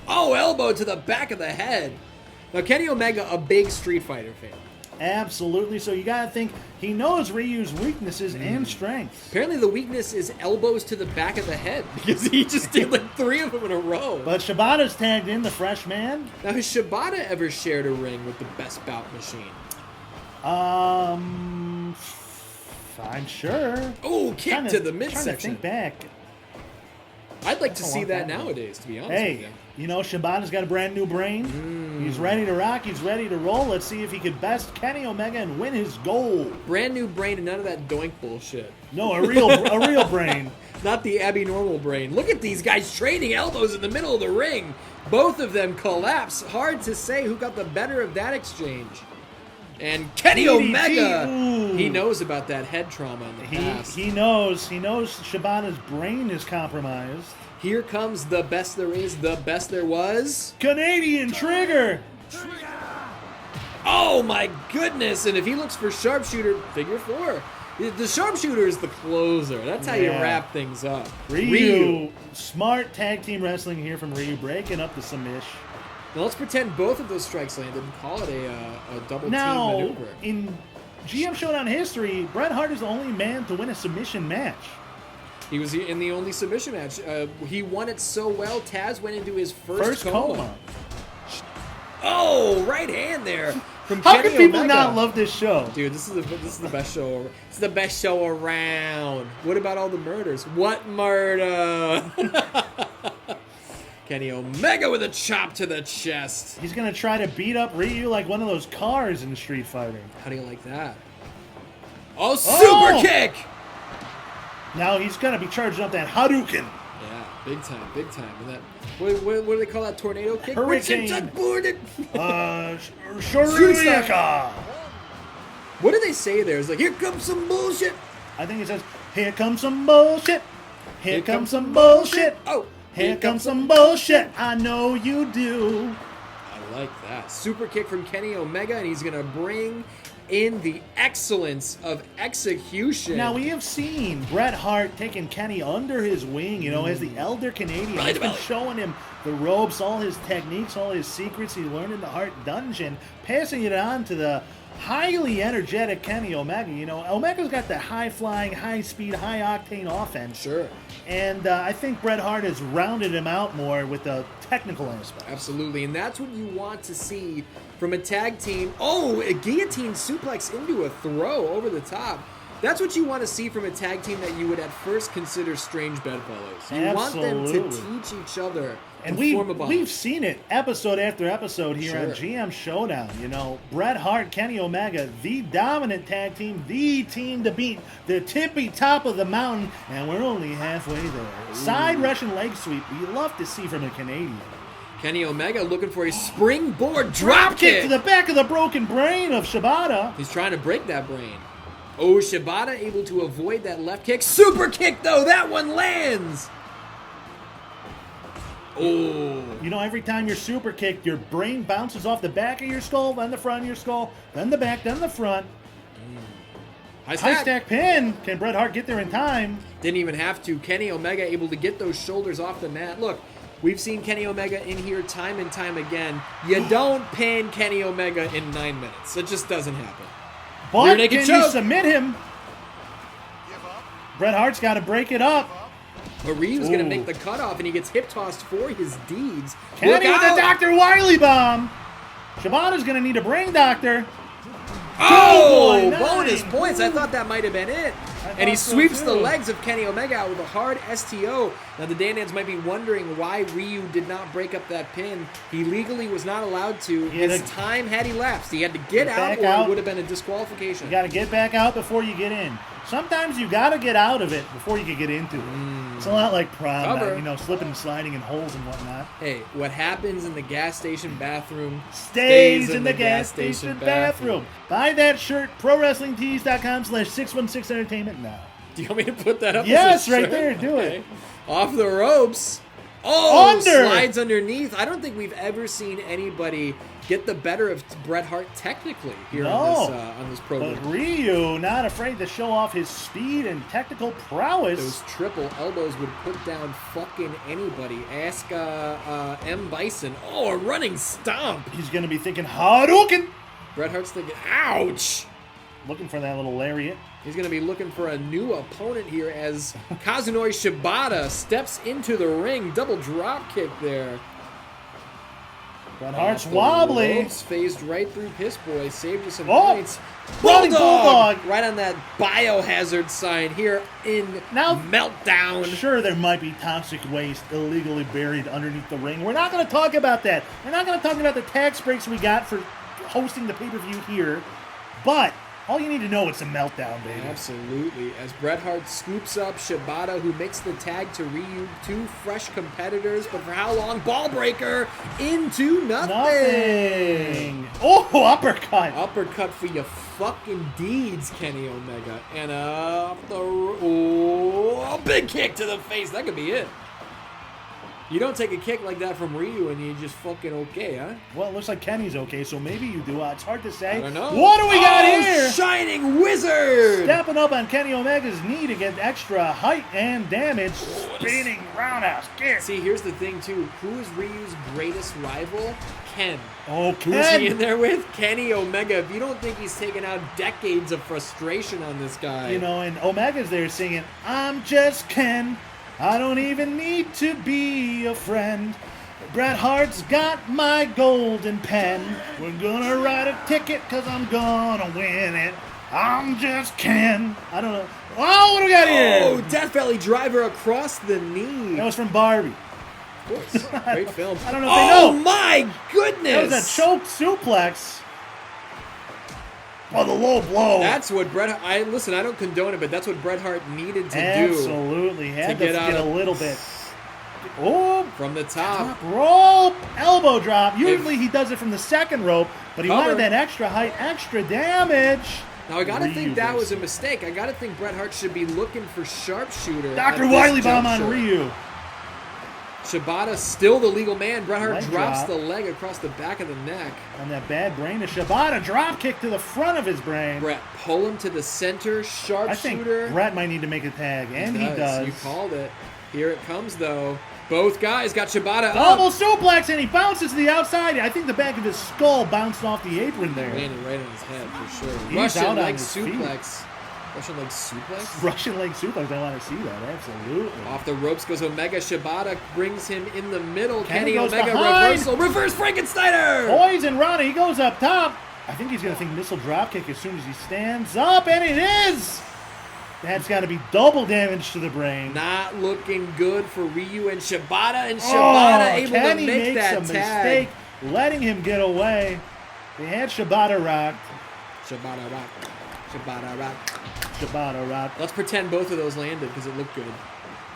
Oh, elbow to the back of the head. Now, Kenny Omega, a big Street Fighter fan. Absolutely. So you got to think he knows Ryu's weaknesses and strengths. Apparently the weakness is elbows to the back of the head because he just did like 3 of them in a row. But Shibata's tagged in, the fresh man. Now, has Shibata ever shared a ring with the Best Bout Machine? I'm sure. Oh, kick to the Trying to midsection. think back. I'd like to That's a see long that time ago. nowadays, to be honest with you. Hey, you know, Shibata's got a brand new brain. He's ready to rock. He's ready to roll. Let's see if he can best Kenny Omega and win his goal. Brand new brain and none of that doink bullshit. No, a real brain. Not the Abby Normal brain. Look at these guys trading elbows in the middle of the ring. Both of them collapse. Hard to say who got the better of that exchange. And Kenny DDT, Omega, ooh. he knows about that head trauma in the past. He knows Shibata's brain is compromised. Here comes the best there is, the best there was. Canadian Trigger. Oh my goodness! And if he looks for sharpshooter, figure 4. The sharpshooter is the closer. That's how you Yeah. wrap things up. Ryu. Smart tag team wrestling here from Ryu, breaking up the submission. Now let's pretend both of those strikes landed and call it a double Now, team maneuver. in GM Showdown history, Bret Hart is the only man to win a submission match. He was in the only submission match. He won it so well, Taz went into his first First coma. coma. Oh, right hand there from How Kenny can people Omega. not love this show? Dude, this is the best show. It's the best show around. What about all the murders? What murder? Kenny Omega with a chop to the chest. He's going to try to beat up Ryu like one of those cars in Street Fighter. How do you like that? Oh, super kick! Now he's going to be charging up that Hadouken. Yeah, big time, big time. And that, what do they call that tornado kick? Hurricane. Shoryuka. What do they say there? It's like, here comes some bullshit. I think he says, here comes some bullshit. Here comes some bullshit. Oh, Here comes some bullshit. I know you do. I like that. Super kick from Kenny Omega, and he's going to bring in the excellence of execution. Now, we have seen Bret Hart taking Kenny under his wing, you know, as the elder Canadian. Right He's been about it. showing him the ropes, all his techniques, all his secrets he learned in the Hart Dungeon, passing it on to the highly energetic Kenny Omega. You know, Omega's got that high-flying, high-speed, high-octane offense. Sure. And I think Bret Hart has rounded him out more with the technical aspect. Absolutely, and that's what you want to see from a tag team. Oh, a guillotine suplex into a throw over the top. That's what you want to see from a tag team that you would at first consider strange bedfellows. You want them to Absolutely. teach each other And form a bond. we've seen it episode after episode here Sure. on GM Showdown. You know, Bret Hart, Kenny Omega, the dominant tag team, the team to beat, the tippy top of the mountain, and we're only halfway there. Side Russian leg sweep, we love to see from a Canadian. Kenny Omega looking for a springboard drop kick. To the back of the broken brain of Shibata. He's trying to break that brain. Oh, Shibata able to avoid that left kick. Super kick, though. That one lands. Oh. You know, every time you're super kicked, your brain bounces off the back of your skull, then the front of your skull, then the back, then the front. High High stack pin. Can Bret Hart get there in time? Didn't even have to. Kenny Omega able to get those shoulders off the mat. Look, we've seen Kenny Omega in here time and time again. You don't pin Kenny Omega in 9 minutes. It just doesn't happen. Rear But naked can you choke. submit him? Bret Hart's got to break it up. But Ryu's going to Ooh. make the cutoff, and he gets hip tossed for his deeds. Kenny Look with out! the Dr. Wiley bomb. Shibata's going to need a brain doctor. Oh, 2.9. bonus points. I thought that might have been it. And he thought so, sweeps the too. legs of Kenny Omega out with a hard STO. Now, the Dandans might be wondering why Ryu did not break up that pin. He legally was not allowed to. He had His to- time had elapsed. He had to get out, back or out. it would have been a disqualification. You got to get back out before you get in. Sometimes you got to get out of it before you can get into it. It's a lot like prom Cover. night, you know, slipping and sliding in holes and whatnot. Hey, what happens in the gas station bathroom Stays in the gas station bathroom. Buy that shirt, ProWrestlingTees.com/616entertainment now. Do you want me to put that up? Yes, as a right shirt? there, do it. Off the ropes. Oh, Under. slides underneath. I don't think we've ever seen anybody get the better of Bret Hart technically here on this program. But Ryu, not afraid to show off his speed and technical prowess. Those triple elbows would put down fucking anybody. Ask M. Bison. Oh, a running stomp. He's going to be thinking Hadouken. Bret Hart's thinking, ouch. Looking for that little lariat. He's going to be looking for a new opponent here as Kazunori Shibata steps into the ring. Double drop kick there. Bret Hart's Off the wobbly. ropes, phased right through Piss Boy, saved us some Oh! points. Running Bulldog! Right on that biohazard sign here in Now- Meltdown. Sure, there might be toxic waste illegally buried underneath the ring. We're not going to talk about that. We're not going to talk about the tax breaks we got for hosting the pay-per-view here. But all you need to know, it's a meltdown, baby. Absolutely. As Bret Hart scoops up Shibata, who makes the tag to Ryu. Two fresh competitors, but for how long? Ball breaker into nothing. Oh, uppercut. Uppercut for your fucking deeds, Kenny Omega. And off the... Oh, big kick to the face. That could be it. You don't take a kick like that from Ryu and you're just fucking okay, huh? Well, it looks like Kenny's okay, so maybe you do. It's hard to say. I don't know. What do we got here? Shining Wizard! Stepping up on Kenny Omega's knee to get extra height and damage. Spinning roundhouse kick. See, here's the thing, too. Who is Ryu's greatest rival? Ken. Oh, Who's he Ken. in there with? Kenny Omega. If you don't think he's taken out decades of frustration on this guy. You know, and Omega's there singing, I'm just Ken. I don't even need to be a friend. Bret Hart's got my golden pen. We're gonna write a ticket because I'm gonna win it. I'm just Ken. I don't know. Oh, what do we got here? Oh, Death Valley Driver across the knee. That was from Barbie. Of course. Great film. I don't know if they know. Oh, my goodness. That was a choke suplex. Oh, the low blow. That's what Bret Hart... Listen, I don't condone it, but that's what Bret Hart needed to do. Absolutely. Had to get a little bit. Oh, From the top. top rope. Elbow drop. Usually he does it from the second rope, but he Cover. wanted that extra height, extra damage. Now, I got to Ryu think that was a versus- mistake. I got to think Bret Hart should be looking for sharpshooter. Dr. at this Wiley bomb on juncture. Ryu. Shibata still the legal man. Bret Hart Leg drops drop. the leg across the back of the neck. On that bad brain to Shibata. Drop kick to the front of his brain. Bret pull him to the center. I think Sharpshooter. Bret might need to make a tag, and he does. You called it. Here it comes, though. Both guys got Shibata Double up. suplex, and he bounces to the outside. I think the back of his skull bounced off the apron there. Landed right on his head for sure. He's Russian out on leg his feet. suplex. Russian leg suplex? Russian leg suplex. I want to see that. Absolutely. Off the ropes goes Omega. Shibata brings him in the middle. Kenny Kenny goes Omega behind. reversal. Reverse Frankensteiner! Poison Rana, he goes up top. I think he's going to think missile dropkick as soon as he stands up, and it is! That's got to be double damage to the brain. Not looking good for Ryu and Shibata. And Shibata able Kenny to make makes that a tag. mistake, letting him get away. They had Shibata rocked. Shibata rock. Shibata rock. Shibata rocked. Let's pretend both of those landed because it looked good.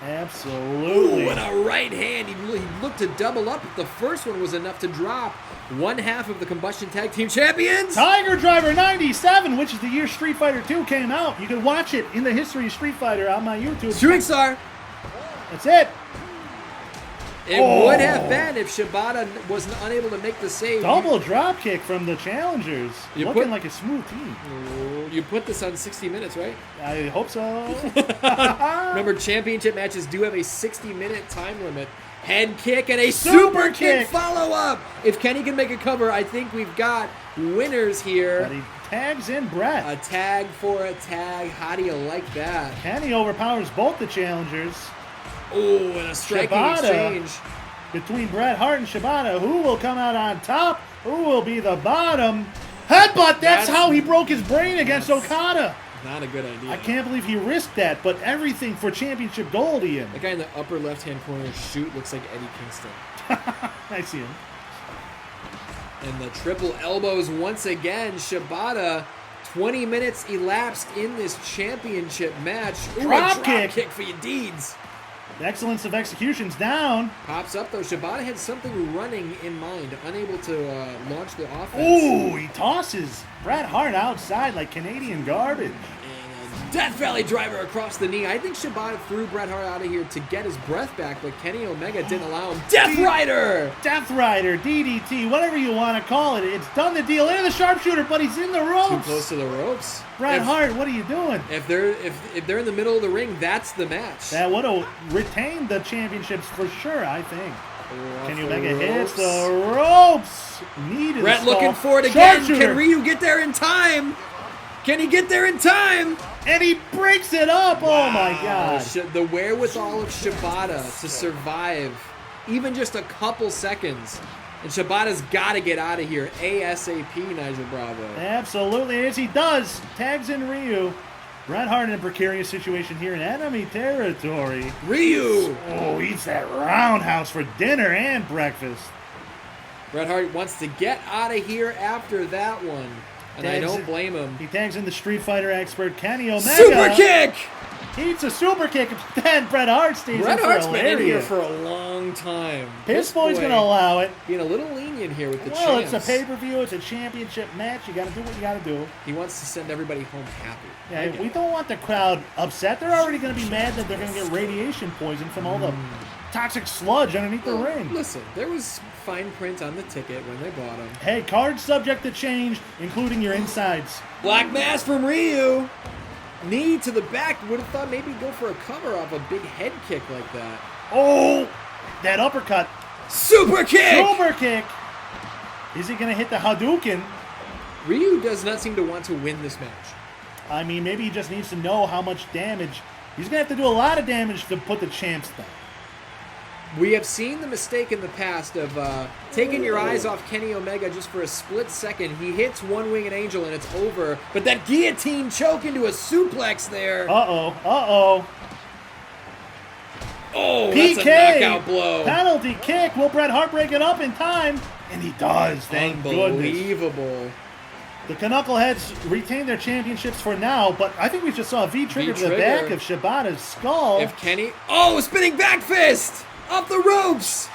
Absolutely. Ooh, and a right hand. He looked to double up, but the first one was enough to drop one half of the Kombustion Tag Team Champions. Tiger Driver 97, which is the year Street Fighter 2 came out. You can watch it in the history of Street Fighter on my YouTube. Shooting Star. That's it. It would have been if Shibata was unable to make the save. Double drop kick from the challengers. You Looking put- like a smooth team. You put this on 60 minutes, right? I hope so. Remember, championship matches do have a 60-minute time limit. Head kick and a Super super kick kick. follow-up. If Kenny can make a cover, I think we've got winners But here. he tags in Bret. A tag for a tag. How do you like that? Kenny overpowers both the challengers. Oh, and a striking Shibata. exchange. Between Bret Hart and Shibata, who will come out on top? Who will be the bottom? Headbutt! That's how he broke his brain against Okada. Not a good idea. I can't believe he risked that, but everything for championship gold, Ian. That guy in the upper left-hand corner shoot looks like Eddie Kingston. I see him. And the triple elbows once again. Shibata, 20 minutes elapsed in this championship match. Ooh, Drop a kick. kick for your deeds. The excellence of execution's down. Pops up though. Shibata had something running in mind, unable to launch the offense. Ooh, he tosses Bret Hart outside like Canadian garbage. And a Death Valley driver across the knee. I think Shibata threw Bret Hart out of here to get his breath back, but Kenny Omega didn't allow him. Death Rider! Death Rider, DDT, whatever you want to call it. It's done the deal. Into the sharpshooter, but he's in the Too ropes. close to the ropes. Bret If- Hart, what are you doing? If they're in the middle of the ring, that's the match. That would have retained the championships for sure, I think. Off Kenny the Omega hits ropes. the ropes. Knee to the Brett skull. looking for it again. Sharpshooter. Can Ryu get there in time? Can he get there in time? And he breaks it up. Oh my God. The wherewithal of Shibata to survive even just a couple seconds And Shibata's got to get out of here ASAP, Nigel Bravo. Absolutely, as he does. Tags in Ryu. Bret Hart in a precarious situation here in enemy territory. Ryu! Oh, eats that roundhouse for dinner and breakfast. Bret Hart wants to get out of here after that one. And I don't blame him. He tags in the Street Fighter expert, Kenny Omega. Super kick! He eats a super kick, but then Bret Hart stays Bret in Hart's for been in here for a long time. Piss Boy's going to allow it. Being a little lenient here with the Well, champs. it's a pay-per-view. It's a championship match. You got to do what you got to do. He wants to send everybody home happy. Yeah, we don't want the crowd upset. They're already going to be mad that they're going to get radiation poison from all the toxic sludge underneath the ring. Listen, there was fine print on the ticket when they bought them. Hey, cards subject to change, including your insides. Black Mass from Ryu. Knee to the back. Would have thought maybe go for a cover off a big head kick like that. Oh, that uppercut. Super kick! Super kick. Is he going to hit the Hadouken? Ryu does not seem to want to win this match. I mean, maybe he just needs to know how much damage. He's going to have to do a lot of damage to put the champs down. We have seen the mistake in the past of taking your eyes off Kenny Omega just for a split second. He hits one-winged angel and it's over. But that guillotine choke into a suplex there. Uh-oh. Uh-oh. Oh, PK, that's a knockout blow. Penalty kick. Will Bret Hart break it up in time? And he does. Thank goodness. Unbelievable. The Canuckleheads retain their championships for now, but I think we just saw a V-trigger to the back of Shibata's skull. If Kenny... Oh, spinning back fist! Off the ropes!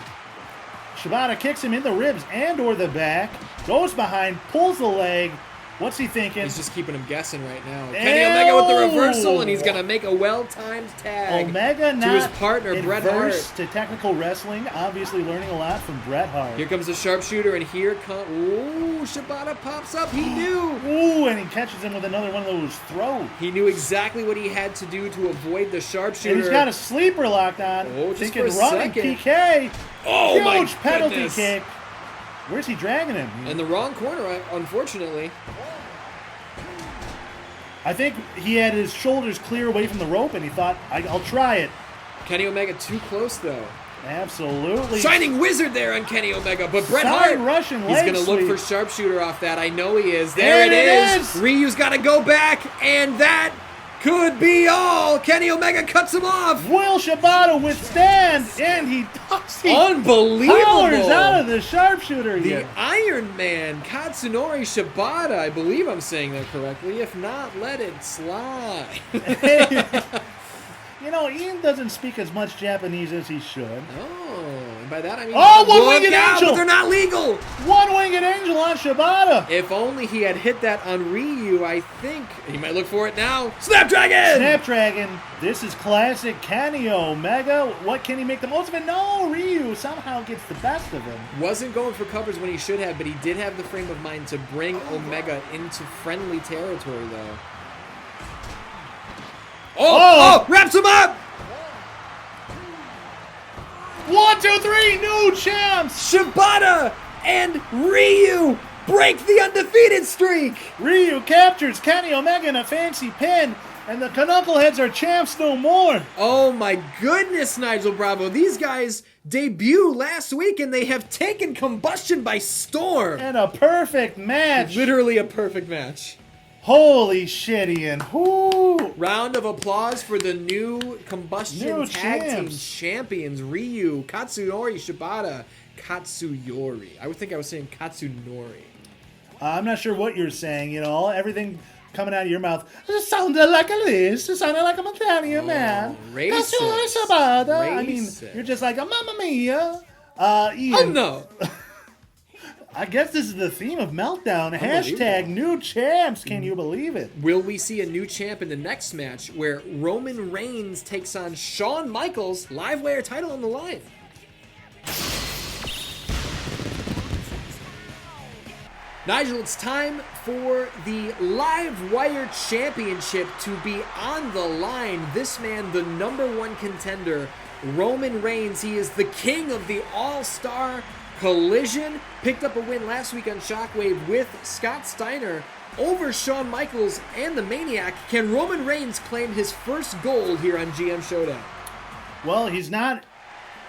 Shibata kicks him in the ribs and or the back. Goes behind, pulls the leg. What's he thinking? He's just keeping him guessing right now. Kenny Omega with the reversal, and he's going to make a well-timed tag Omega to his partner, Bret Hart. to technical wrestling, obviously learning a lot from Bret Hart. Here comes the sharpshooter, and here comes... Ooh, Shibata pops up. He knew. Ooh, and he catches him with another one of those throws. He knew exactly what he had to do to avoid the sharpshooter. And he's got a sleeper locked on. Oh, just thinking for a running second. PK. Oh, my Huge penalty goodness. kick. Where's he dragging him? In the wrong corner, unfortunately. I think he had his shoulders clear away from the rope, and he thought, I'll try it. Kenny Omega too close, though. Absolutely. Shining Wizard there on Kenny Omega, but Bret Side Hart, Russian he's leg going to look sweep. for sharpshooter off that. I know he is. There And it it is. is. Ryu's got to go back, and that could be all. Kenny Omega cuts him off. Will Shibata withstand? And he does. He Unbelievable. powers out of the sharpshooter The here. Iron Man, Katsunori Shibata. I believe I'm saying that correctly. If not, let it slide. You know, Ian doesn't speak as much Japanese as he should. Oh, and by that I mean... Oh, look one-winged out, angel. but they're not legal. One-winged angel on Shibata. If only he had hit that on Ryu, I think. He might look for it now. Snapdragon! Snapdragon. This is classic Kenny Omega. What can he make the most of it? No, Ryu somehow gets the best of him. Wasn't going for covers when he should have, but he did have the frame of mind to bring Omega into friendly territory, though. Oh! Wraps him up! 1, 2, 3, new champs! Shibata and Ryu break the undefeated streak! Ryu captures Kenny Omega in a fancy pin, and the Canuckleheads are champs no more. Oh my goodness, Nigel Bravo. These guys debuted last week, and they have taken Kombustion by storm. And a perfect match. Literally a perfect match. Holy shit, Ian. Woo. Round of applause for the new Kombustion Tag Team Champions, Ryu, Katsunori Shibata, Katsuyori. I would think I was saying Katsunori. I'm not sure what you're saying, you know, everything coming out of your mouth. It sounded like a list. It sounded like a Italian man. Racist. Katsunori Shibata. I mean, Racist. you're just like a Mamma Mia. Ian. Oh no. I guess this is the theme of Meltdown. Hashtag new champs. Can you believe it? Will we see a new champ in the next match where Roman Reigns takes on Shawn Michaels, Livewire title on the line? Nigel, it's time for the Livewire Championship to be on the line. This man, the #1 contender, Roman Reigns, he is the king of the All-Star Collision. Picked up a win last week on Shockwave with Scott Steiner over Shawn Michaels and the Maniac. Can Roman Reigns claim his first gold here on GM Showdown? Well, he's not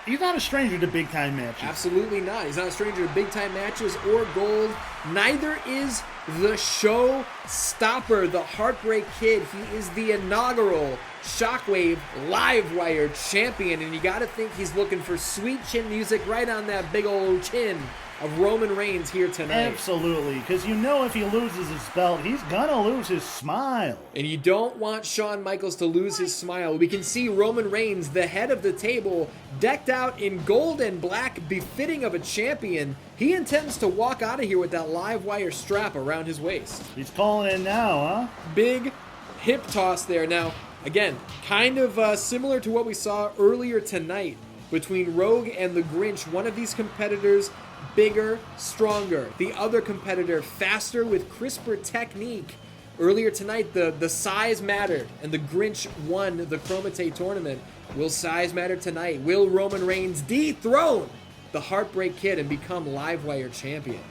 He's not a stranger to big-time matches. Absolutely not. He's not a stranger to big-time matches or gold. Neither is the show stopper, the Heartbreak Kid. He is the inaugural Shockwave Livewire champion, and you got to think he's looking for sweet chin music right on that big old chin of Roman Reigns here tonight. Absolutely, because you know if he loses his belt, he's gonna lose his smile. And you don't want Shawn Michaels to lose his smile. We can see Roman Reigns, the head of the table, decked out in gold and black, befitting of a champion. He intends to walk out of here with that Livewire strap around his waist. He's calling in now, huh? Big hip toss there. Now, again, kind of similar to what we saw earlier tonight between Rogue and the Grinch. One of these competitors bigger, stronger. The other competitor faster with crisper technique. Earlier tonight, the size mattered, and the Grinch won the Krowmite Tournament. Will size matter tonight? Will Roman Reigns dethrone the Heartbreak Kid and become Livewire champion?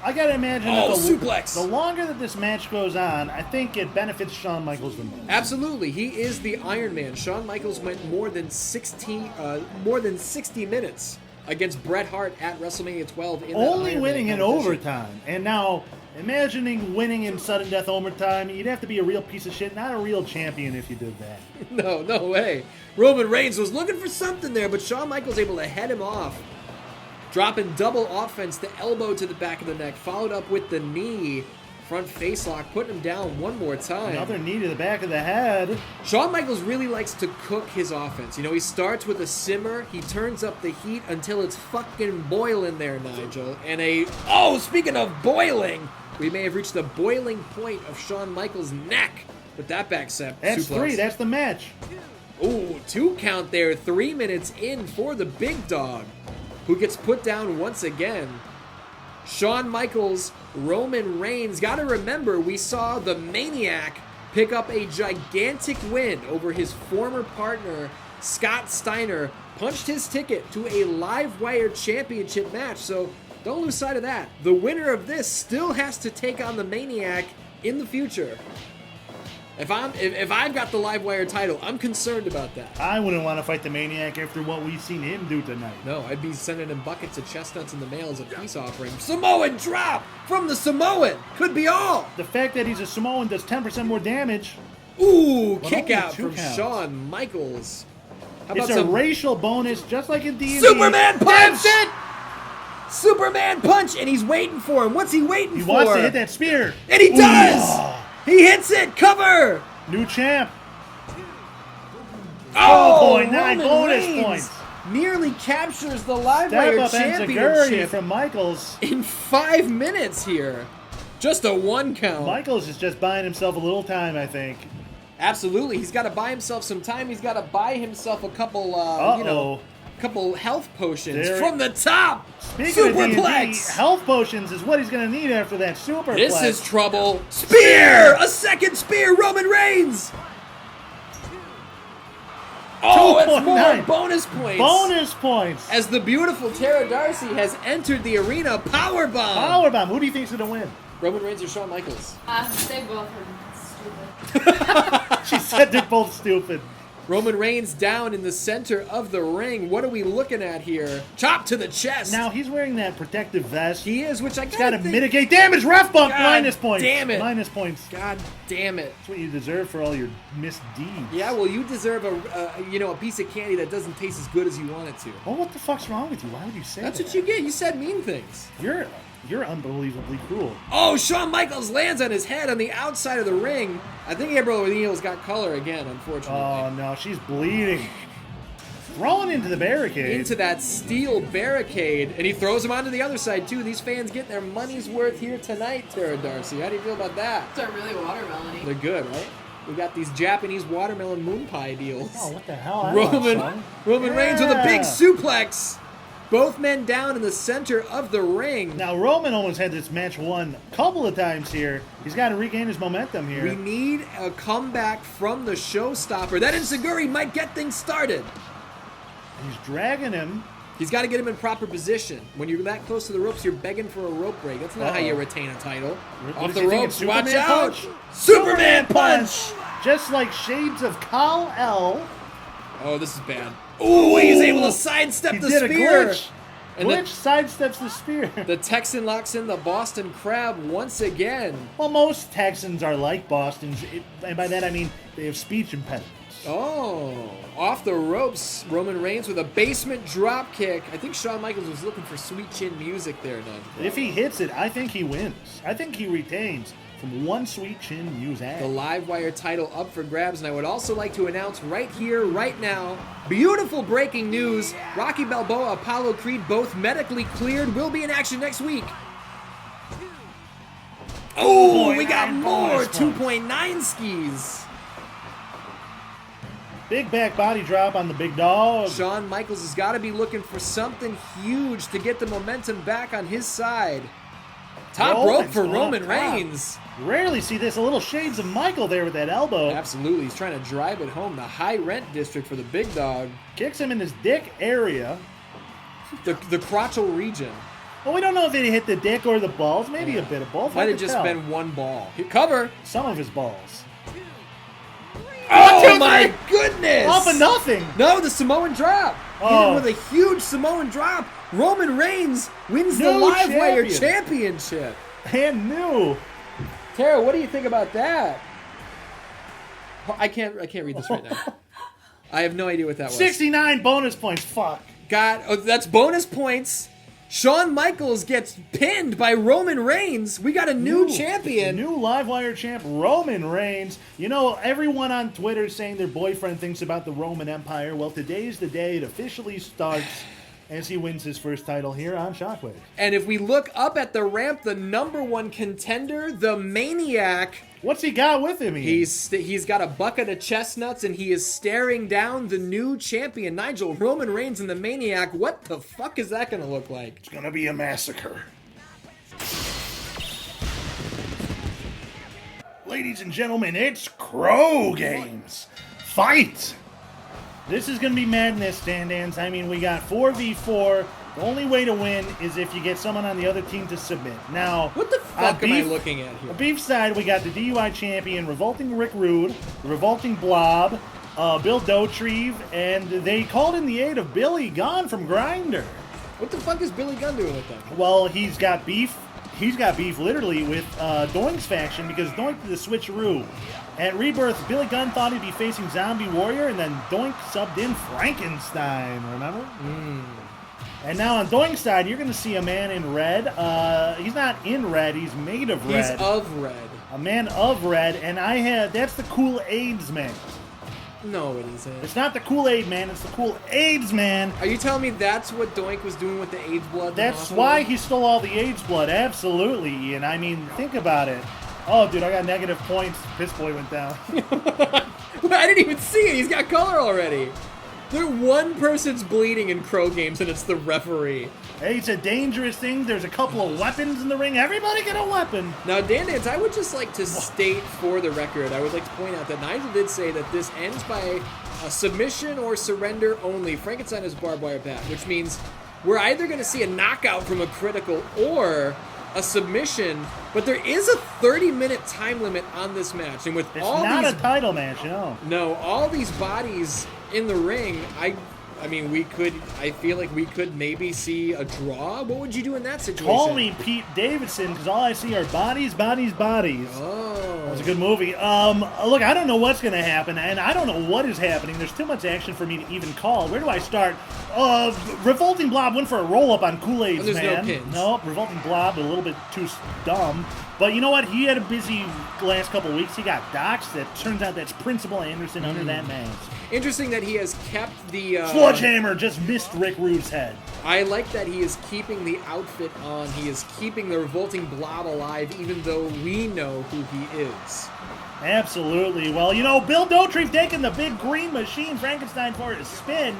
I gotta imagine suplex. The longer that this match goes on, I think it benefits Shawn Michaels the most. Absolutely, he is the Iron Man. Shawn Michaels went more than 60 minutes against Bret Hart at WrestleMania 12 in only winning in overtime. And now, imagining winning in sudden death overtime, you'd have to be a real piece of shit, not a real champion if you did that. No way. Roman Reigns was looking for something there, but Shawn Michaels able to head him off. Dropping double offense, the elbow to the back of the neck, followed up with the knee. Front face lock, putting him down one more time. Another knee to the back of the head. Shawn Michaels really likes to cook his offense. You know, he starts with a simmer, he turns up the heat until it's fucking boiling there, Nigel. And speaking of boiling, we may have reached the boiling point of Shawn Michaels' neck with that back set. That's suplex. 3, that's the match. Ooh, 2 count there, 3 minutes in for the big dog, who gets put down once again. Shawn Michaels, Roman Reigns. Gotta remember, we saw the Maniac pick up a gigantic win over his former partner, Scott Steiner. Punched his ticket to a Livewire Championship match, so don't lose sight of that. The winner of this still has to take on the Maniac in the future. If I've got the Livewire title, I'm concerned about that. I wouldn't want to fight the Maniac after what we've seen him do tonight. No, I'd be sending him buckets of chestnuts in the mail as a peace offering. Samoan drop from the Samoan. Could be all. The fact that he's a Samoan does 10% more damage. Ooh, kick out two from counts. Shawn Michaels. How It's about a racial bonus, just like in D&D. Superman punch! That's it! Superman punch, and he's waiting for him. What's he waiting for? He wants to hit that spear. And he does! Ooh. He hits it! Cover! New champ. Oh, point, 9 Roman bonus Reigns points. Nearly captures the Step Livewire up enziguri Championship from Michaels. in 5 minutes here. Just a 1 count. Michaels is just buying himself a little time, I think. Absolutely. He's got to buy himself some time. He's got to buy himself a couple, couple health potions from the top. Speaking of D&D, Superplex. health potions is what he's going to need after that superplex. This is trouble. Spear! A second spear, Roman Reigns! Oh, it's more 2.9. bonus points. Bonus points. As the beautiful Tara Darcy has entered the arena. Powerbomb. Powerbomb. Who do you think's going to win? Roman Reigns or Shawn Michaels? They both are stupid. She said they're both stupid. Roman Reigns down in the center of the ring. What are we looking at here? Chop to the chest. Now, he's wearing that protective vest. He is, which I He's got to think... mitigate damage. Ref bump. God Minus points. damn it. Minus points. God damn it. That's what you deserve for all your misdeeds. Yeah, well, you deserve a piece of candy that doesn't taste as good as you want it to. Well, what the fuck's wrong with you? Why would you say That's that? what you get. You said mean things. You're unbelievably cruel. Oh, Shawn Michaels lands on his head on the outside of the ring. I think Gabriel O'Neal's got color again, unfortunately. Oh, no. She's bleeding. Thrown into the barricade. Into that steel barricade. And he throws him onto the other side, too. These fans getting their money's worth here tonight, Tara Darcy. How do you feel about that? They're really watermelon-y. They're good, right? We got these Japanese watermelon moon pie deals. Oh, what the hell? I want some. Roman Reigns with a big Yeah. suplex. Both men down in the center of the ring. Now, Roman almost had this match won a couple of times here. He's got to regain his momentum here. We need a comeback from the showstopper. That enziguri might get things started. He's dragging him. He's got to get him in proper position. When you're that close to the ropes, you're begging for a rope break. That's not how you retain a title. What Off is the he thinking, ropes, watch Superman out. punch? Superman punch. Just like shades of Kal-El. Oh, this is bad. Oh, he's able to sidestep He the did spear. a glitch. And Glitch sidesteps the spear. the Texan locks in the Boston Crab once again. Well, most Texans are like Bostons, and by that I mean they have speech impediments. Oh, off the ropes, Roman Reigns with a basement drop kick. I think Shawn Michaels was looking for sweet chin music there, Nigel. If he hits it, I think he wins. I think he retains from one sweet chin music. The Livewire title up for grabs, and I would also like to announce right here, right now, beautiful breaking news. Rocky Balboa, Apollo Creed, both medically cleared, will be in action next week. Oh, we got more 2.9 skis. Big back body drop on the big dog. Shawn Michaels has got to be looking for something huge to get the momentum back on his side. Top rope for Roman Reigns. Rarely see this. A little shades of Michael there with that elbow. Absolutely. He's trying to drive it home. The high rent district for the big dog. Kicks him in his dick area. The crotchal region. Well, we don't know if it hit the dick or the balls. Maybe a bit of both. Might have just been one ball. Cover. Some of his balls. Oh, my goodness. Off of nothing. No, the Samoan drop. Oh. Even with a huge Samoan drop, Roman Reigns wins the New Livewire champion. Championship. And new. Tara, what do you think about that? I can't read this right now. I have no idea what that was. 69 bonus points. Fuck. That's bonus points. Shawn Michaels gets pinned by Roman Reigns. We got a new champion. New Livewire champ, Roman Reigns. You know, everyone on Twitter is saying their boyfriend thinks about the Roman Empire. Well, today's the day it officially starts as he wins his first title here on Shockwave. And if we look up at the ramp, the #1 contender, the Maniac. What's he got with him? Ian? He's got a bucket of chestnuts, and he is staring down the new champion, Nigel. Roman Reigns and the Maniac. What the fuck is that going to look like? It's going to be a massacre. Ladies and gentlemen, it's KROW Games. Fight! This is going to be madness, Dan-Dans. I mean, we got 4v4. The only way to win is if you get someone on the other team to submit. Now, what the fuck am I looking at here? On beef side, we got the DUI champion, Revolting Rick Rude, Revolting Blob, Bill Dotrieve, and they called in the aid of Billy Gunn from Grindr. What the fuck is Billy Gunn doing with them? Well, he's got beef. He's got beef literally with Doink's faction because Doink did the switcheroo. At Rebirth, Billy Gunn thought he'd be facing Zombie Warrior, and then Doink subbed in Frankenstein, remember? And now on Doink's side, you're going to see a man in red. He's not in red, he's made of red. He's of red. A man of red, and that's the Cool AIDS man. No, it isn't. It's not the Kool-Aid man, it's the Cool AIDS man. Are you telling me that's what Doink was doing with the AIDS blood? That's why he stole all the AIDS blood, absolutely, Ian. I mean, think about it. Oh, dude, I got negative points. Piss Boy went down. I didn't even see it. He's got color already. One person's bleeding in KROW Games, and it's the referee. Hey, it's a dangerous thing. There's a couple of weapons in the ring. Everybody get a weapon. Now, Dan, I would just like to state for the record, I would like to point out that Nigel did say that this ends by a submission or surrender only. Frankenstein is barbed wire bat, which means we're either going to see a knockout from a critical or a submission, but there is a 30-minute time limit on this match, and with It's all not these a title match, no. No, all these bodies in the ring, I mean, I feel like we could maybe see a draw. What would you do in that situation? Call me Pete Davidson, because all I see are bodies, bodies, bodies. Oh. That's a good movie. Look, I don't know what's going to happen, and I don't know what is happening. There's too much action for me to even call. Where do I start? Revolting Blob went for a roll-up on Kool-Aid's There's man. no pins. Nope, Revolting Blob, a little bit too dumb. But you know what? He had a busy last couple weeks. He got doxxed. That turns out that's Principal Anderson under that mask. Interesting that he has kept the... Sledgehammer just missed Rick Rude's head. I like that he is keeping the outfit on. He is keeping the Revolting Blob alive, even though we know who he is. Absolutely. Well, you know, Bill Dotrieve taking the big green machine Frankenstein for his spin.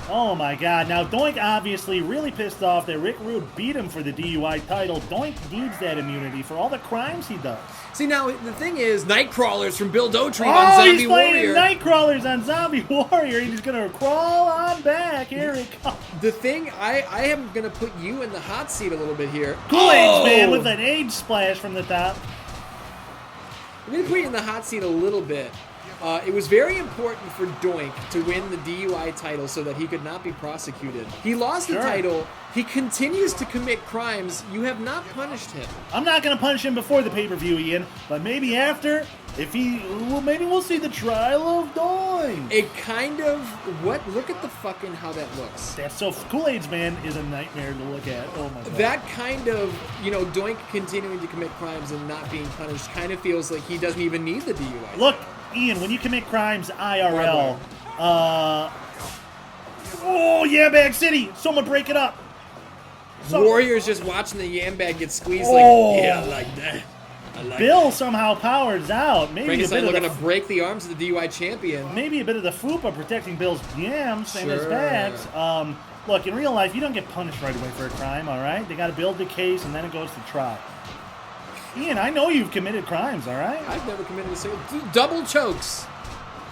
Oh, my God. Now, Doink obviously really pissed off that Rick Rude beat him for the DUI title. Doink needs that immunity for all the crimes he does. See, now, the thing is, Nightcrawlers from Bill Dotrieve on Zombie he's Warrior. playing Nightcrawlers on Zombie Warrior. He's going to crawl on back. Here he comes. The thing, I am going to put you in the hot seat a little bit here. Kool-Aid's man with an AIDS splash from the top. I'm going to put you in the hot seat a little bit. It was very important for Doink to win the DUI title so that he could not be prosecuted. He lost the title. He continues to commit crimes. You have not punished him. I'm not going to punish him before the pay-per-view, Ian, but maybe after, maybe we'll see the trial of Doink. It kind of, look at the fucking how that looks. That's so, Kool-Aid's man is a nightmare to look at. Oh my God. That kind of, Doink continuing to commit crimes and not being punished kind of feels like he doesn't even need the DUI. Look, Ian, when you commit crimes IRL, Yambag City, someone break it up. Warrior's just watching the yam bag get squeezed yeah, I like that. Bill somehow powers out. Maybe Frankenstein looking to break the arms of the DUI champion. Maybe a bit of the FUPA protecting Bill's yams and his bags. Look, in real life, you don't get punished right away for a crime, all right? They got to build the case, and then it goes to trial. Ian, I know you've committed crimes, all right? I've never committed a single... Double chokes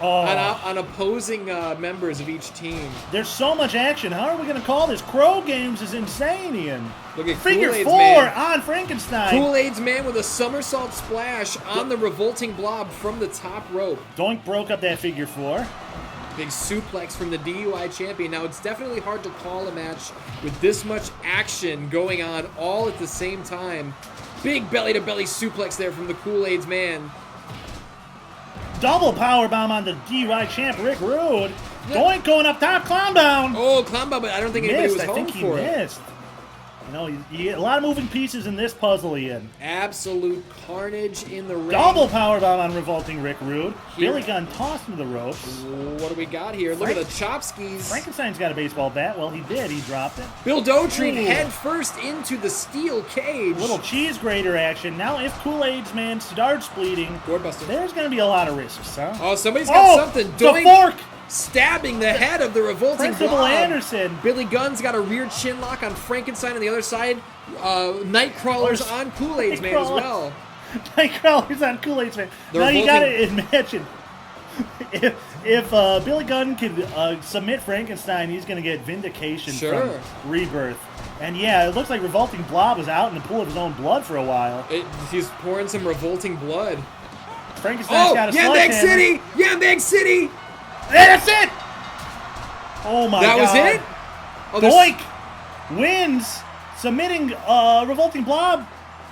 on opposing members of each team. There's so much action. How are we going to call this? KROW Games is insane, Ian. Look at Figure Kool-Aid's 4 man. on Frankenstein. Kool-Aid's man with a somersault splash on the revolting blob from the top rope. Doink broke up that figure 4. Big suplex from the DUI champion. Now, it's definitely hard to call a match with this much action going on all at the same time. Big belly-to-belly suplex there from the Kool-Aid's man. Double powerbomb on the DUI champ, Rick Rude. Doink going up top, clown down. Oh, clown bomb, but I don't think anybody was home for it. Missed. You get a lot of moving pieces in this puzzle, Ian. Absolute carnage in the ring. Double powerbomb on revolting Rick Rude. Billy Gunn tossed him to the ropes. What do we got here? Look at the chop skis. Frankenstein's got a baseball bat. Well, he did. He dropped it. Bill Dotrick head first into the steel cage. Little cheese grater action. Now, if Kool-Aid's man starts bleeding, there's going to be a lot of risks, huh? Oh, somebody's got something. The fork! Stabbing the head of the revolting Principal blob. Anderson. Billy Gunn's got a rear chin lock on Frankenstein on the other side. Nightcrawler's on Kool-Aid's man as well. Nightcrawler's on Kool-Aid's man. Now you got to imagine, if Billy Gunn could submit Frankenstein, he's going to get vindication from Rebirth. And yeah, it looks like Revolting Blob is out in the pool of his own blood for a while. He's pouring some revolting blood. Frankenstein's got a Yambag City! Yambag City! That's it! Oh my God. That was it? Oh, Doink wins, submitting Revolting Blob.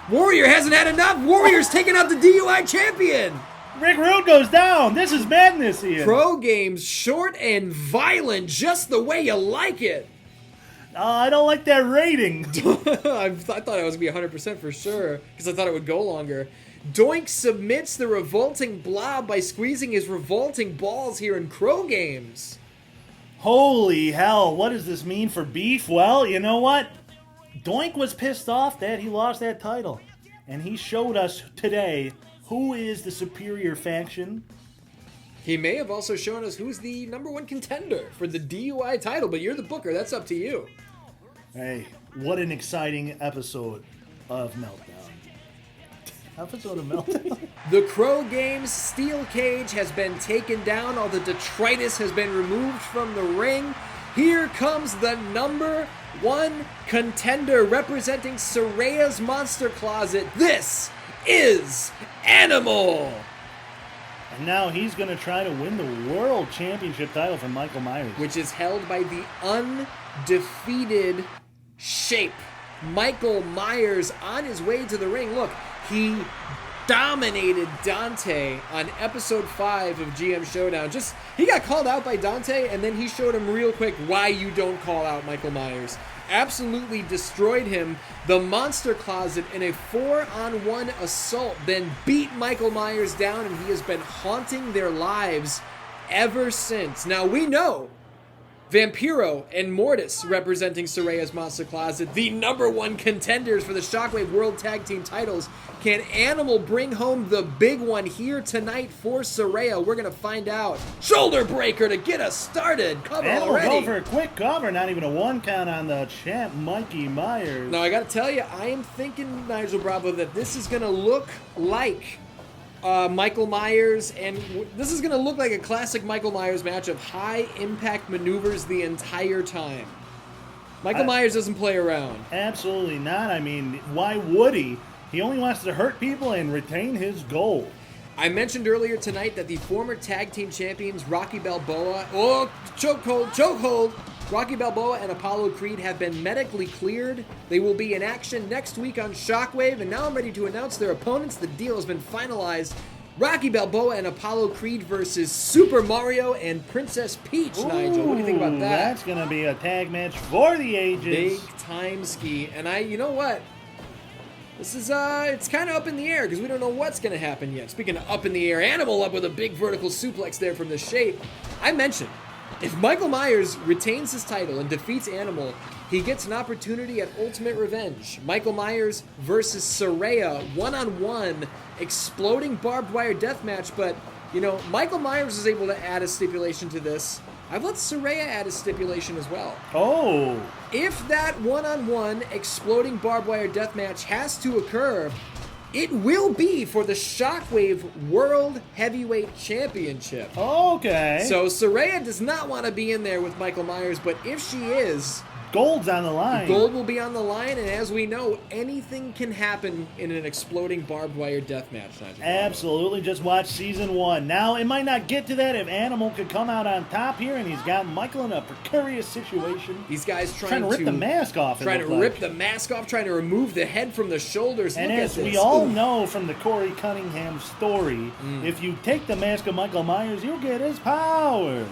Warrior hasn't had enough. Warrior's taking out the DUI champion. Rick Rude goes down. This is madness, Ian. KROW Games, short and violent, just the way you like it. I don't like that rating. I thought it was going to be 100% for sure, because I thought it would go longer. Doink submits the revolting blob by squeezing his revolting balls here in KROW Games. Holy hell, what does this mean for beef? Well, you know what? Doink was pissed off that he lost that title. And he showed us today who is the superior faction. He may have also shown us who's the #1 contender for the DUI title, but you're the booker. That's up to you. Hey, what an exciting episode of Meltdown. The KROW Games steel cage has been taken down. All the detritus has been removed from the ring. Here comes the #1 contender representing Saraya's Monster Closet. This is Animal. And now he's going to try to win the World Championship title from Michael Myers, which is held by the undefeated Shape. Michael Myers on his way to the ring. Look, he dominated Dante on episode 5 of GM Showdown. He got called out by Dante, and then he showed him real quick why you don't call out Michael Myers. Absolutely destroyed him. The Monster Closet in a 4-on-1 assault, then beat Michael Myers down, and he has been haunting their lives ever since. Now we know Vampiro and Mortis representing Saraya's Monster Closet, the #1 contenders for the Shockwave World Tag Team titles. Can Animal bring home the big one here tonight for Saraya? We're going to find out. Shoulder breaker to get us started. Cover already. Go for a quick cover. Not even a 1 count on the champ, Mikey Myers. Now, I got to tell you, I am thinking, Nigel Bravo, that this is going to look like Michael Myers, and this is going to look like a classic Michael Myers match of high-impact maneuvers the entire time. Michael Myers doesn't play around. Absolutely not. I mean, why would he? He only wants to hurt people and retain his gold. I mentioned earlier tonight that the former tag team champions Rocky Balboa, chokehold, Rocky Balboa and Apollo Creed have been medically cleared. They will be in action next week on Shockwave, and now I'm ready to announce their opponents. The deal has been finalized. Rocky Balboa and Apollo Creed versus Super Mario and Princess Peach. Nigel, what do you think about that? That's going to be a tag match for the ages. Big time ski. And you know what? This is, it's kind of up in the air because we don't know what's going to happen yet. Speaking of up in the air, Animal up with a big vertical suplex there from the shape. I mentioned, if Michael Myers retains his title and defeats Animal, he gets an opportunity at Ultimate Revenge. Michael Myers versus Saraya, one-on-one, exploding barbed wire death match. But, you know, Michael Myers is able to add a stipulation to this. I've let Saraya add a stipulation as well. Oh. If that one-on-one exploding barbed wire death match has to occur, it will be for the Shockwave World Heavyweight Championship. Okay. So Saraya does not want to be in there with Michael Myers, but if she is, gold's on the line. Gold will be on the line, and as we know, anything can happen in an exploding barbed wire death match. Absolutely. Just watch season 1. Now, it might not get to that if Animal could come out on top here, and he's got Michael in a precarious situation. These guys trying to rip the mask off. Trying to rip the mask off, trying to remove the head from the shoulders. And look as at this. we all know from the Corey Cunningham story, if you take the mask of Michael Myers, you'll get his powers.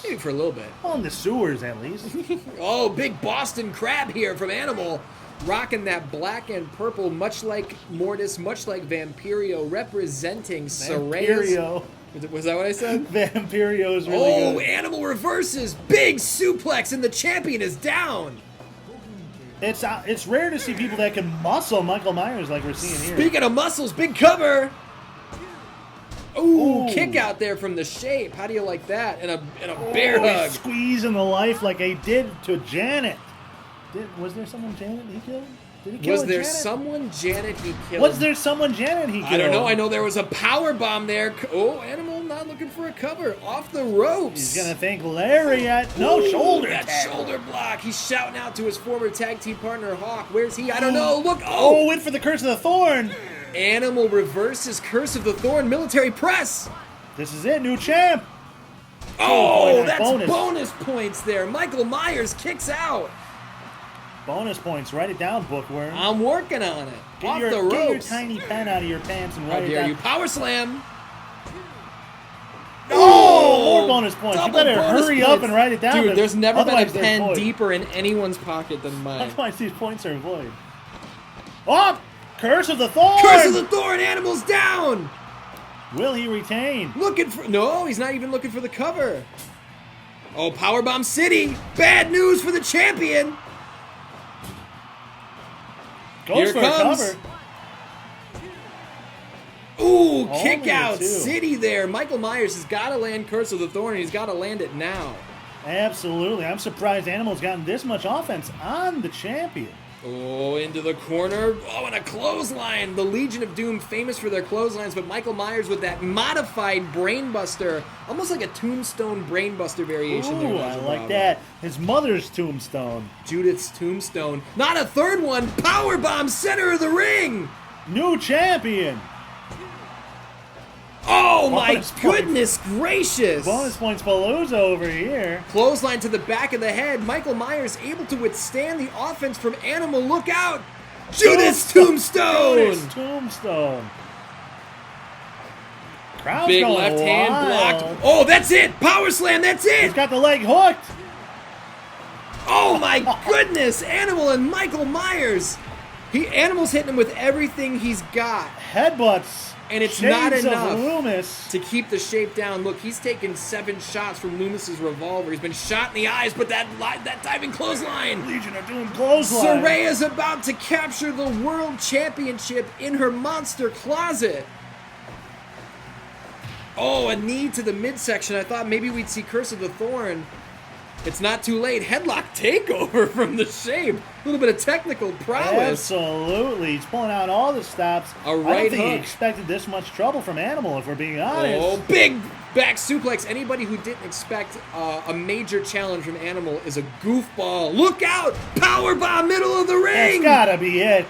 Maybe for a little bit. On the sewers, at least. Oh, big Boston Crab here from Animal. Rocking that black and purple, much like Mortis, much like Vampirio, representing Saraya's... Was that what I said? Vampirio is really good. Oh, Animal reverses. Big suplex, and the champion is down. It's rare to see people that can muscle Michael Myers like we're seeing here. Speaking of muscles, big cover. Ooh, kick out there from the shape. How do you like that? And a bear hug. Squeezing the life like they did to Janet. Was there someone Janet he killed? Did he kill Was there Janet? someone Janet he killed? Was there someone Janet he killed? I don't know. I know there was a power bomb there. Oh, Animal not looking for a cover. Off the ropes. He's going to thank Lariat. No, shoulder that tackle. shoulder block. He's shouting out to his former tag team partner, Hawk. Where's he? I don't know. Look. Oh, went for the Curse of the Thorn. Animal reverses Curse of the Thorn. Military press. This is it. New champ. Oh, that's bonus points there. Michael Myers kicks out. Bonus points. Write it down, Bookworm. I'm working on it. Off the ropes. Get your tiny pen out of your pants and write it down. How dare you. Power slam. Oh, more bonus points. You better hurry up and write it down. Dude, there's never been a pen deeper in anyone's pocket than mine. Otherwise, these points are void. Oh, Curse of the Thorn. Curse of the Thorn. Animal's down. Will he retain? Looking for... No, he's not even looking for the cover. Oh, Powerbomb City. Bad news for the champion. Goes for a cover. Ooh, kick out City there. Michael Myers has got to land Curse of the Thorn, and he's got to land it now. Absolutely. I'm surprised Animal's gotten this much offense on the champion. Oh, into the corner. Oh, and a clothesline. The Legion of Doom, famous for their clotheslines, but Michael Myers with that modified Brainbuster. Almost like a Tombstone Brainbuster variation there. Ooh, I like that. His mother's tombstone. Judith's tombstone. Not a third one. Powerbomb center of the ring. New champion. Oh, my goodness gracious. Bonus points Palooza over here. Clothesline to the back of the head. Michael Myers able to withstand the offense from Animal. Look out. Judith's tombstone. Judith's tombstone. Crowd's big going left hand wild. blocked. Oh, that's it. Power slam. That's it. He's got the leg hooked. Oh, my goodness. Animal and Michael Myers. Animal's hitting him with everything he's got. Headbutts. And it's not enough to keep the shape down. Look, he's taken 7 shots from Loomis's revolver. He's been shot in the eyes, but that diving clothesline. Legion of Doom clothesline. Saraya's about to capture the World Championship in her monster closet. Oh, a knee to the midsection. I thought maybe we'd see Curse of the Thorn. It's not too late. Headlock takeover from the shape. A little bit of technical prowess. Absolutely. He's pulling out all the stops. A right I don't think hook. he expected this much trouble from Animal, if we're being honest. Oh, big back suplex. Anybody who didn't expect a major challenge from Animal is a goofball. Look out! Powerbomb middle of the ring! That's gotta be it.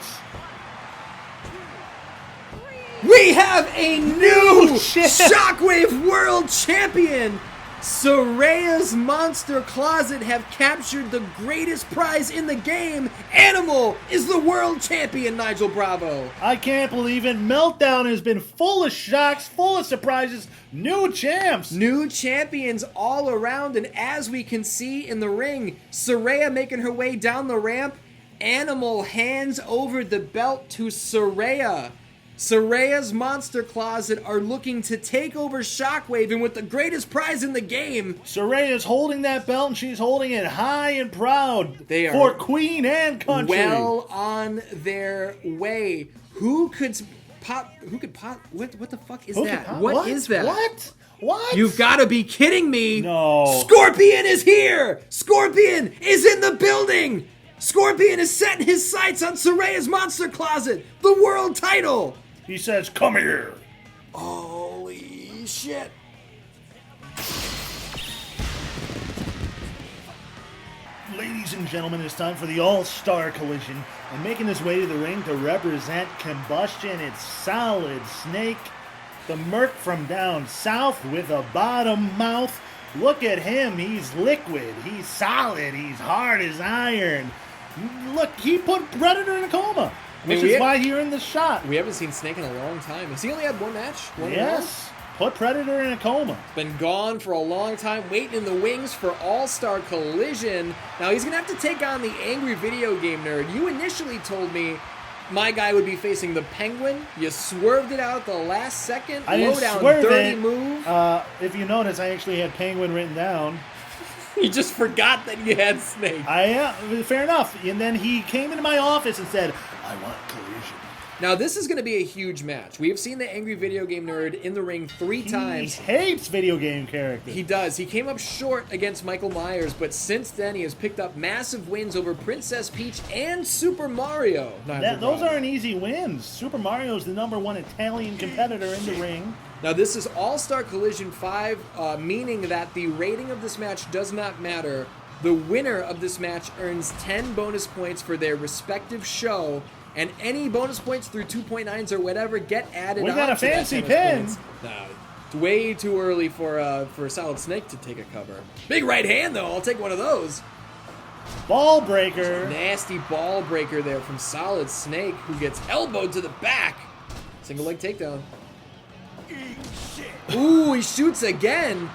We have a new shit. Shockwave World Champion! Saraya's Monster Closet have captured the greatest prize in the game. Animal is the world champion, Nigel Bravo. I can't believe it. Meltdown has been full of shocks, full of surprises. New champs. New champions all around, and as we can see in the ring, Saraya making her way down the ramp. Animal hands over the belt to Saraya. Saraya's Monster Closet are looking to take over Shockwave, and with the greatest prize in the game, Saraya's holding that belt, and she's holding it high and proud. They are for Queen and Country. well on their way. Who could pop? What the fuck is that? What is that? What? You've got to be kidding me. No. Scorpion is here. Scorpion is in the building. Scorpion is setting his sights on Saraya's Monster Closet, the world title. He says, come here. Holy shit. Ladies and gentlemen, it's time for the All-Star Collision. And making his way to the ring to represent Kombustion, it's Solid Snake, the Merc from down south with a bottom mouth. Look at him. He's liquid. He's solid. He's hard as iron. Look, he put Predator in a coma, which is why he earned the shot. We haven't seen Snake in a long time. Has he only had one match? Yes. Put Predator in a coma. Been gone for a long time, waiting in the wings for All-Star Collision. Now he's going to have to take on the angry video game nerd. You initially told me my guy would be facing the Penguin. You swerved it out at the last second. I didn't Low down, swerve dirty it. move. If you notice, I actually had Penguin written down. You just forgot that you had Snake. Fair enough. And then he came into my office and said, I want collision. Now, this is going to be a huge match. We have seen the angry video game nerd in the ring 3 times. He hates video game characters. He does. He came up short against Michael Myers, but since then he has picked up massive wins over Princess Peach and Super Mario. Those aren't easy wins. Super Mario's the #1 Italian competitor in the ring. Now, this is All-Star Collision 5, meaning that the rating of this match does not matter. The winner of this match earns 10 bonus points for their respective show, and any bonus points through 2.9s or whatever get added on. We got a fancy pin. No, it's way too early for Solid Snake to take a cover. Big right hand, though. I'll take one of those. Ball breaker. Nasty ball breaker there from Solid Snake, who gets elbowed to the back. Single leg takedown. Ooh, he shoots again.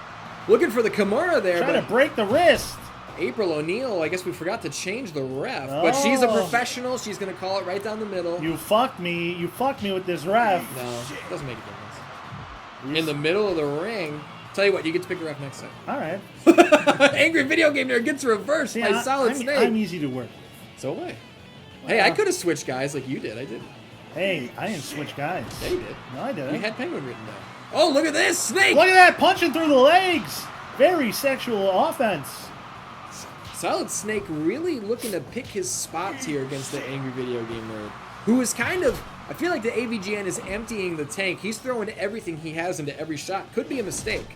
Looking for the Kimura there. Trying to break the wrist. April O'Neil, I guess we forgot to change the ref. But she's a professional. She's going to call it right down the middle. You fucked me. You fucked me with this ref. No, it doesn't make a difference. In the middle of the ring. Tell you what, you get to pick the ref next time. All right. Angry video game nerd gets reversed by Solid Snake. I'm easy to work. So am I. Hey, I could have switched guys like you did. I didn't. Hey, I didn't switch guys. Yeah, you did. No, I didn't. You had Penguin written down. Oh, look at this! Snake! Look at that, punching through the legs. Very sexual offense. Solid Snake really looking to pick his spots here against the angry video game nerd, who is kind of, I feel like the AVGN is emptying the tank. He's throwing everything he has into every shot. Could be a mistake.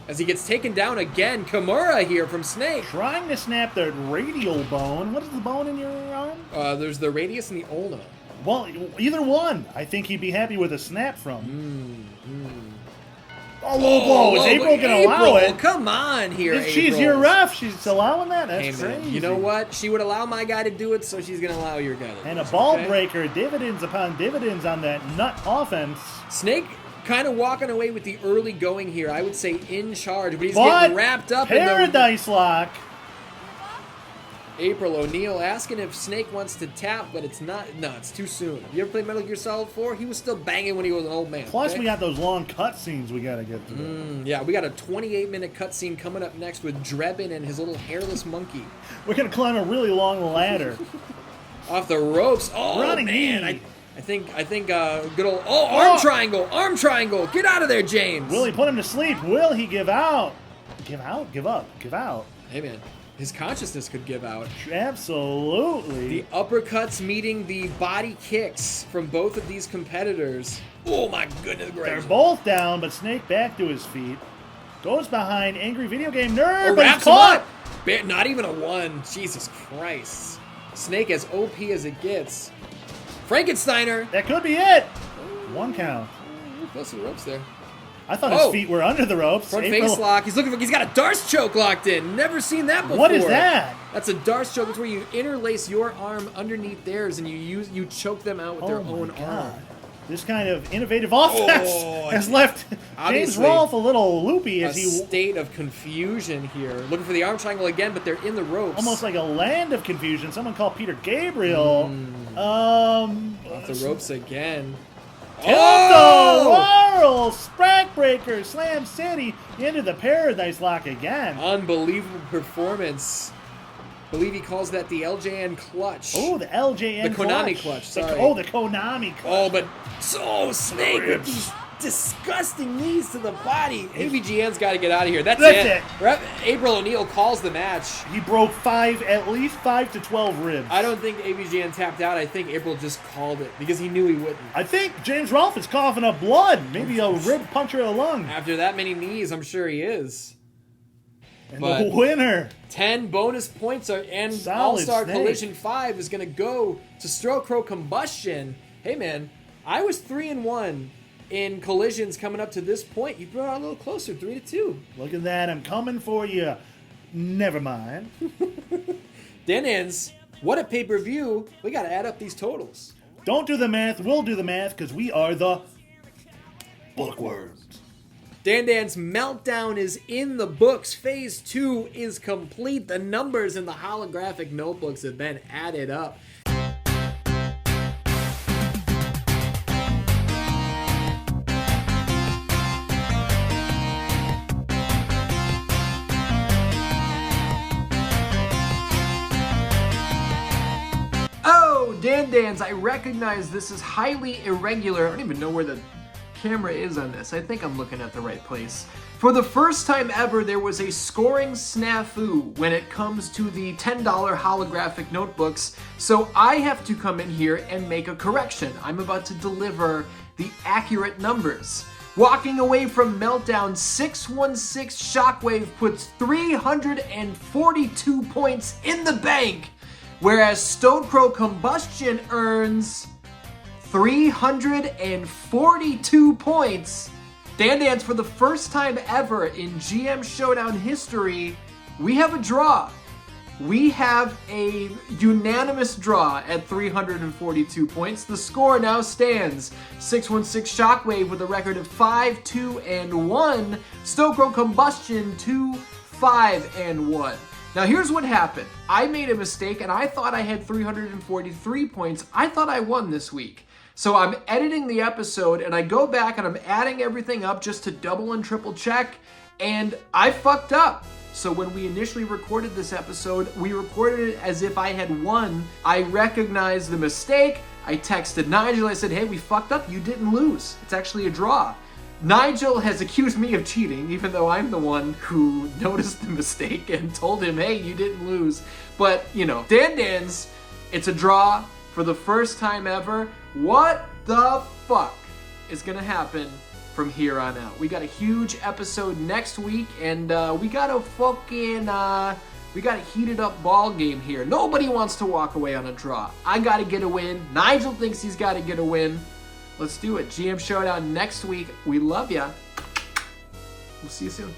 As he gets taken down again, Kimura here from Snake. Trying to snap the radial bone. What is the bone in your arm? There's the radius and the ulna. Well, either one. I think he'd be happy with a snap from. Oh, low blow. Is April going to allow it? Come on here, April. She's your ref. She's allowing that? That's hey, man, crazy. you know what? She would allow my guy to do it, so she's going to allow your guy to do it. And a ball breaker, dividends upon dividends on that nut offense. Snake kind of walking away with the early going here. I would say in charge, but he's getting wrapped up in the Paradise Lock. April O'Neil asking if Snake wants to tap, but it's not. No, it's too soon. You ever played Metal Gear Solid 4? He was still banging when he was an old man. Plus, we got those long cutscenes we got to get through. Yeah, we got a 28-minute cutscene coming up next with Drebin and his little hairless monkey. We're going to climb a really long ladder. Off the ropes. Oh, Running man. knee. I think good old... Oh, arm triangle. Arm triangle. Get out of there, James. Will he put him to sleep? Will he give out? Give out? Give up? Give out? Hey, man. His consciousness could give out. Absolutely. The uppercuts meeting the body kicks from both of these competitors. Oh my goodness gracious. They're both down, but Snake back to his feet. Goes behind Angry Video Game Nerd, but wraps he's caught. him up. Not even a 1. Jesus Christ. Snake as OP as it gets. Frankensteiner. That could be it. 1 count. Close to the ropes there. I thought his feet were under the ropes. Front face lock. He's looking for. He's got a Darce choke locked in. Never seen that before. What is that? That's a Darce choke. It's where you interlace your arm underneath theirs and you choke them out with their own arm. This kind of innovative offense has left James Rolfe a little loopy as he state of confusion here. Looking for the arm triangle again, but they're in the ropes. Almost like a land of confusion. Someone called Peter Gabriel. Off the ropes again. World Sprack Breaker, Slam City into the Paradise Lock again. Unbelievable performance. Believe he calls that the LJN clutch. Oh, the LJN The Konami clutch, sorry. The Konami clutch. Oh, but Snake with these disgusting knees to the body. AVGN's got to get out of here. That's it. April O'Neil calls the match. He broke at least 5 to 12 ribs. I don't think AVGN tapped out. I think April just called it because he knew he wouldn't. I think James Rolfe is coughing up blood. Maybe a rib puncture of the lung. After that many knees, I'm sure he is. And the winner. 10 bonus points and Solid All-Star Snake. Collision 5 is going to go to KROW Combustion. Hey, man, I was 3-1 in collisions coming up to this point. You brought it a little closer, 3-2. Look at that. I'm coming for you. Never mind. Danans, what a pay-per-view. We got to add up these totals. Don't do the math. We'll do the math because we are the Bookworms. Dan's Meltdown is in the books. Phase 2 is complete. The numbers in the holographic notebooks have been added up. Dan's, I recognize this is highly irregular. I don't even know where the camera is on this. I think I'm looking at the right place. For the first time ever, there was a scoring snafu when it comes to the $10 holographic notebooks, so I have to come in here and make a correction. I'm about to deliver the accurate numbers. Walking away from Meltdown, 616 Shockwave puts 342 points in the bank, whereas KROW Combustion earns 342 points. Dan's, for the first time ever in GM Showdown history, we have a draw. We have a unanimous draw at 342 points. The score now stands 616 Shockwave with a record of 5-2-1. KROW Combustion 2-5-1. Now here's what happened. I made a mistake and I thought I had 343 points. I thought I won this week. So I'm editing the episode and I go back and I'm adding everything up just to double and triple check, and I fucked up. So when we initially recorded this episode, we recorded it as if I had won. I recognized the mistake. I texted Nigel. I said, hey, we fucked up. You didn't lose. It's actually a draw. Nigel has accused me of cheating, even though I'm the one who noticed the mistake and told him, hey, you didn't lose. But, you know, Dan's, it's a draw for the first time ever. What the fuck is gonna happen from here on out? We got a huge episode next week, and we got a heated up ball game here. Nobody wants to walk away on a draw. I gotta get a win. Nigel thinks he's gotta get a win. Let's do it. GM Showdown next week. We love ya. We'll see you soon.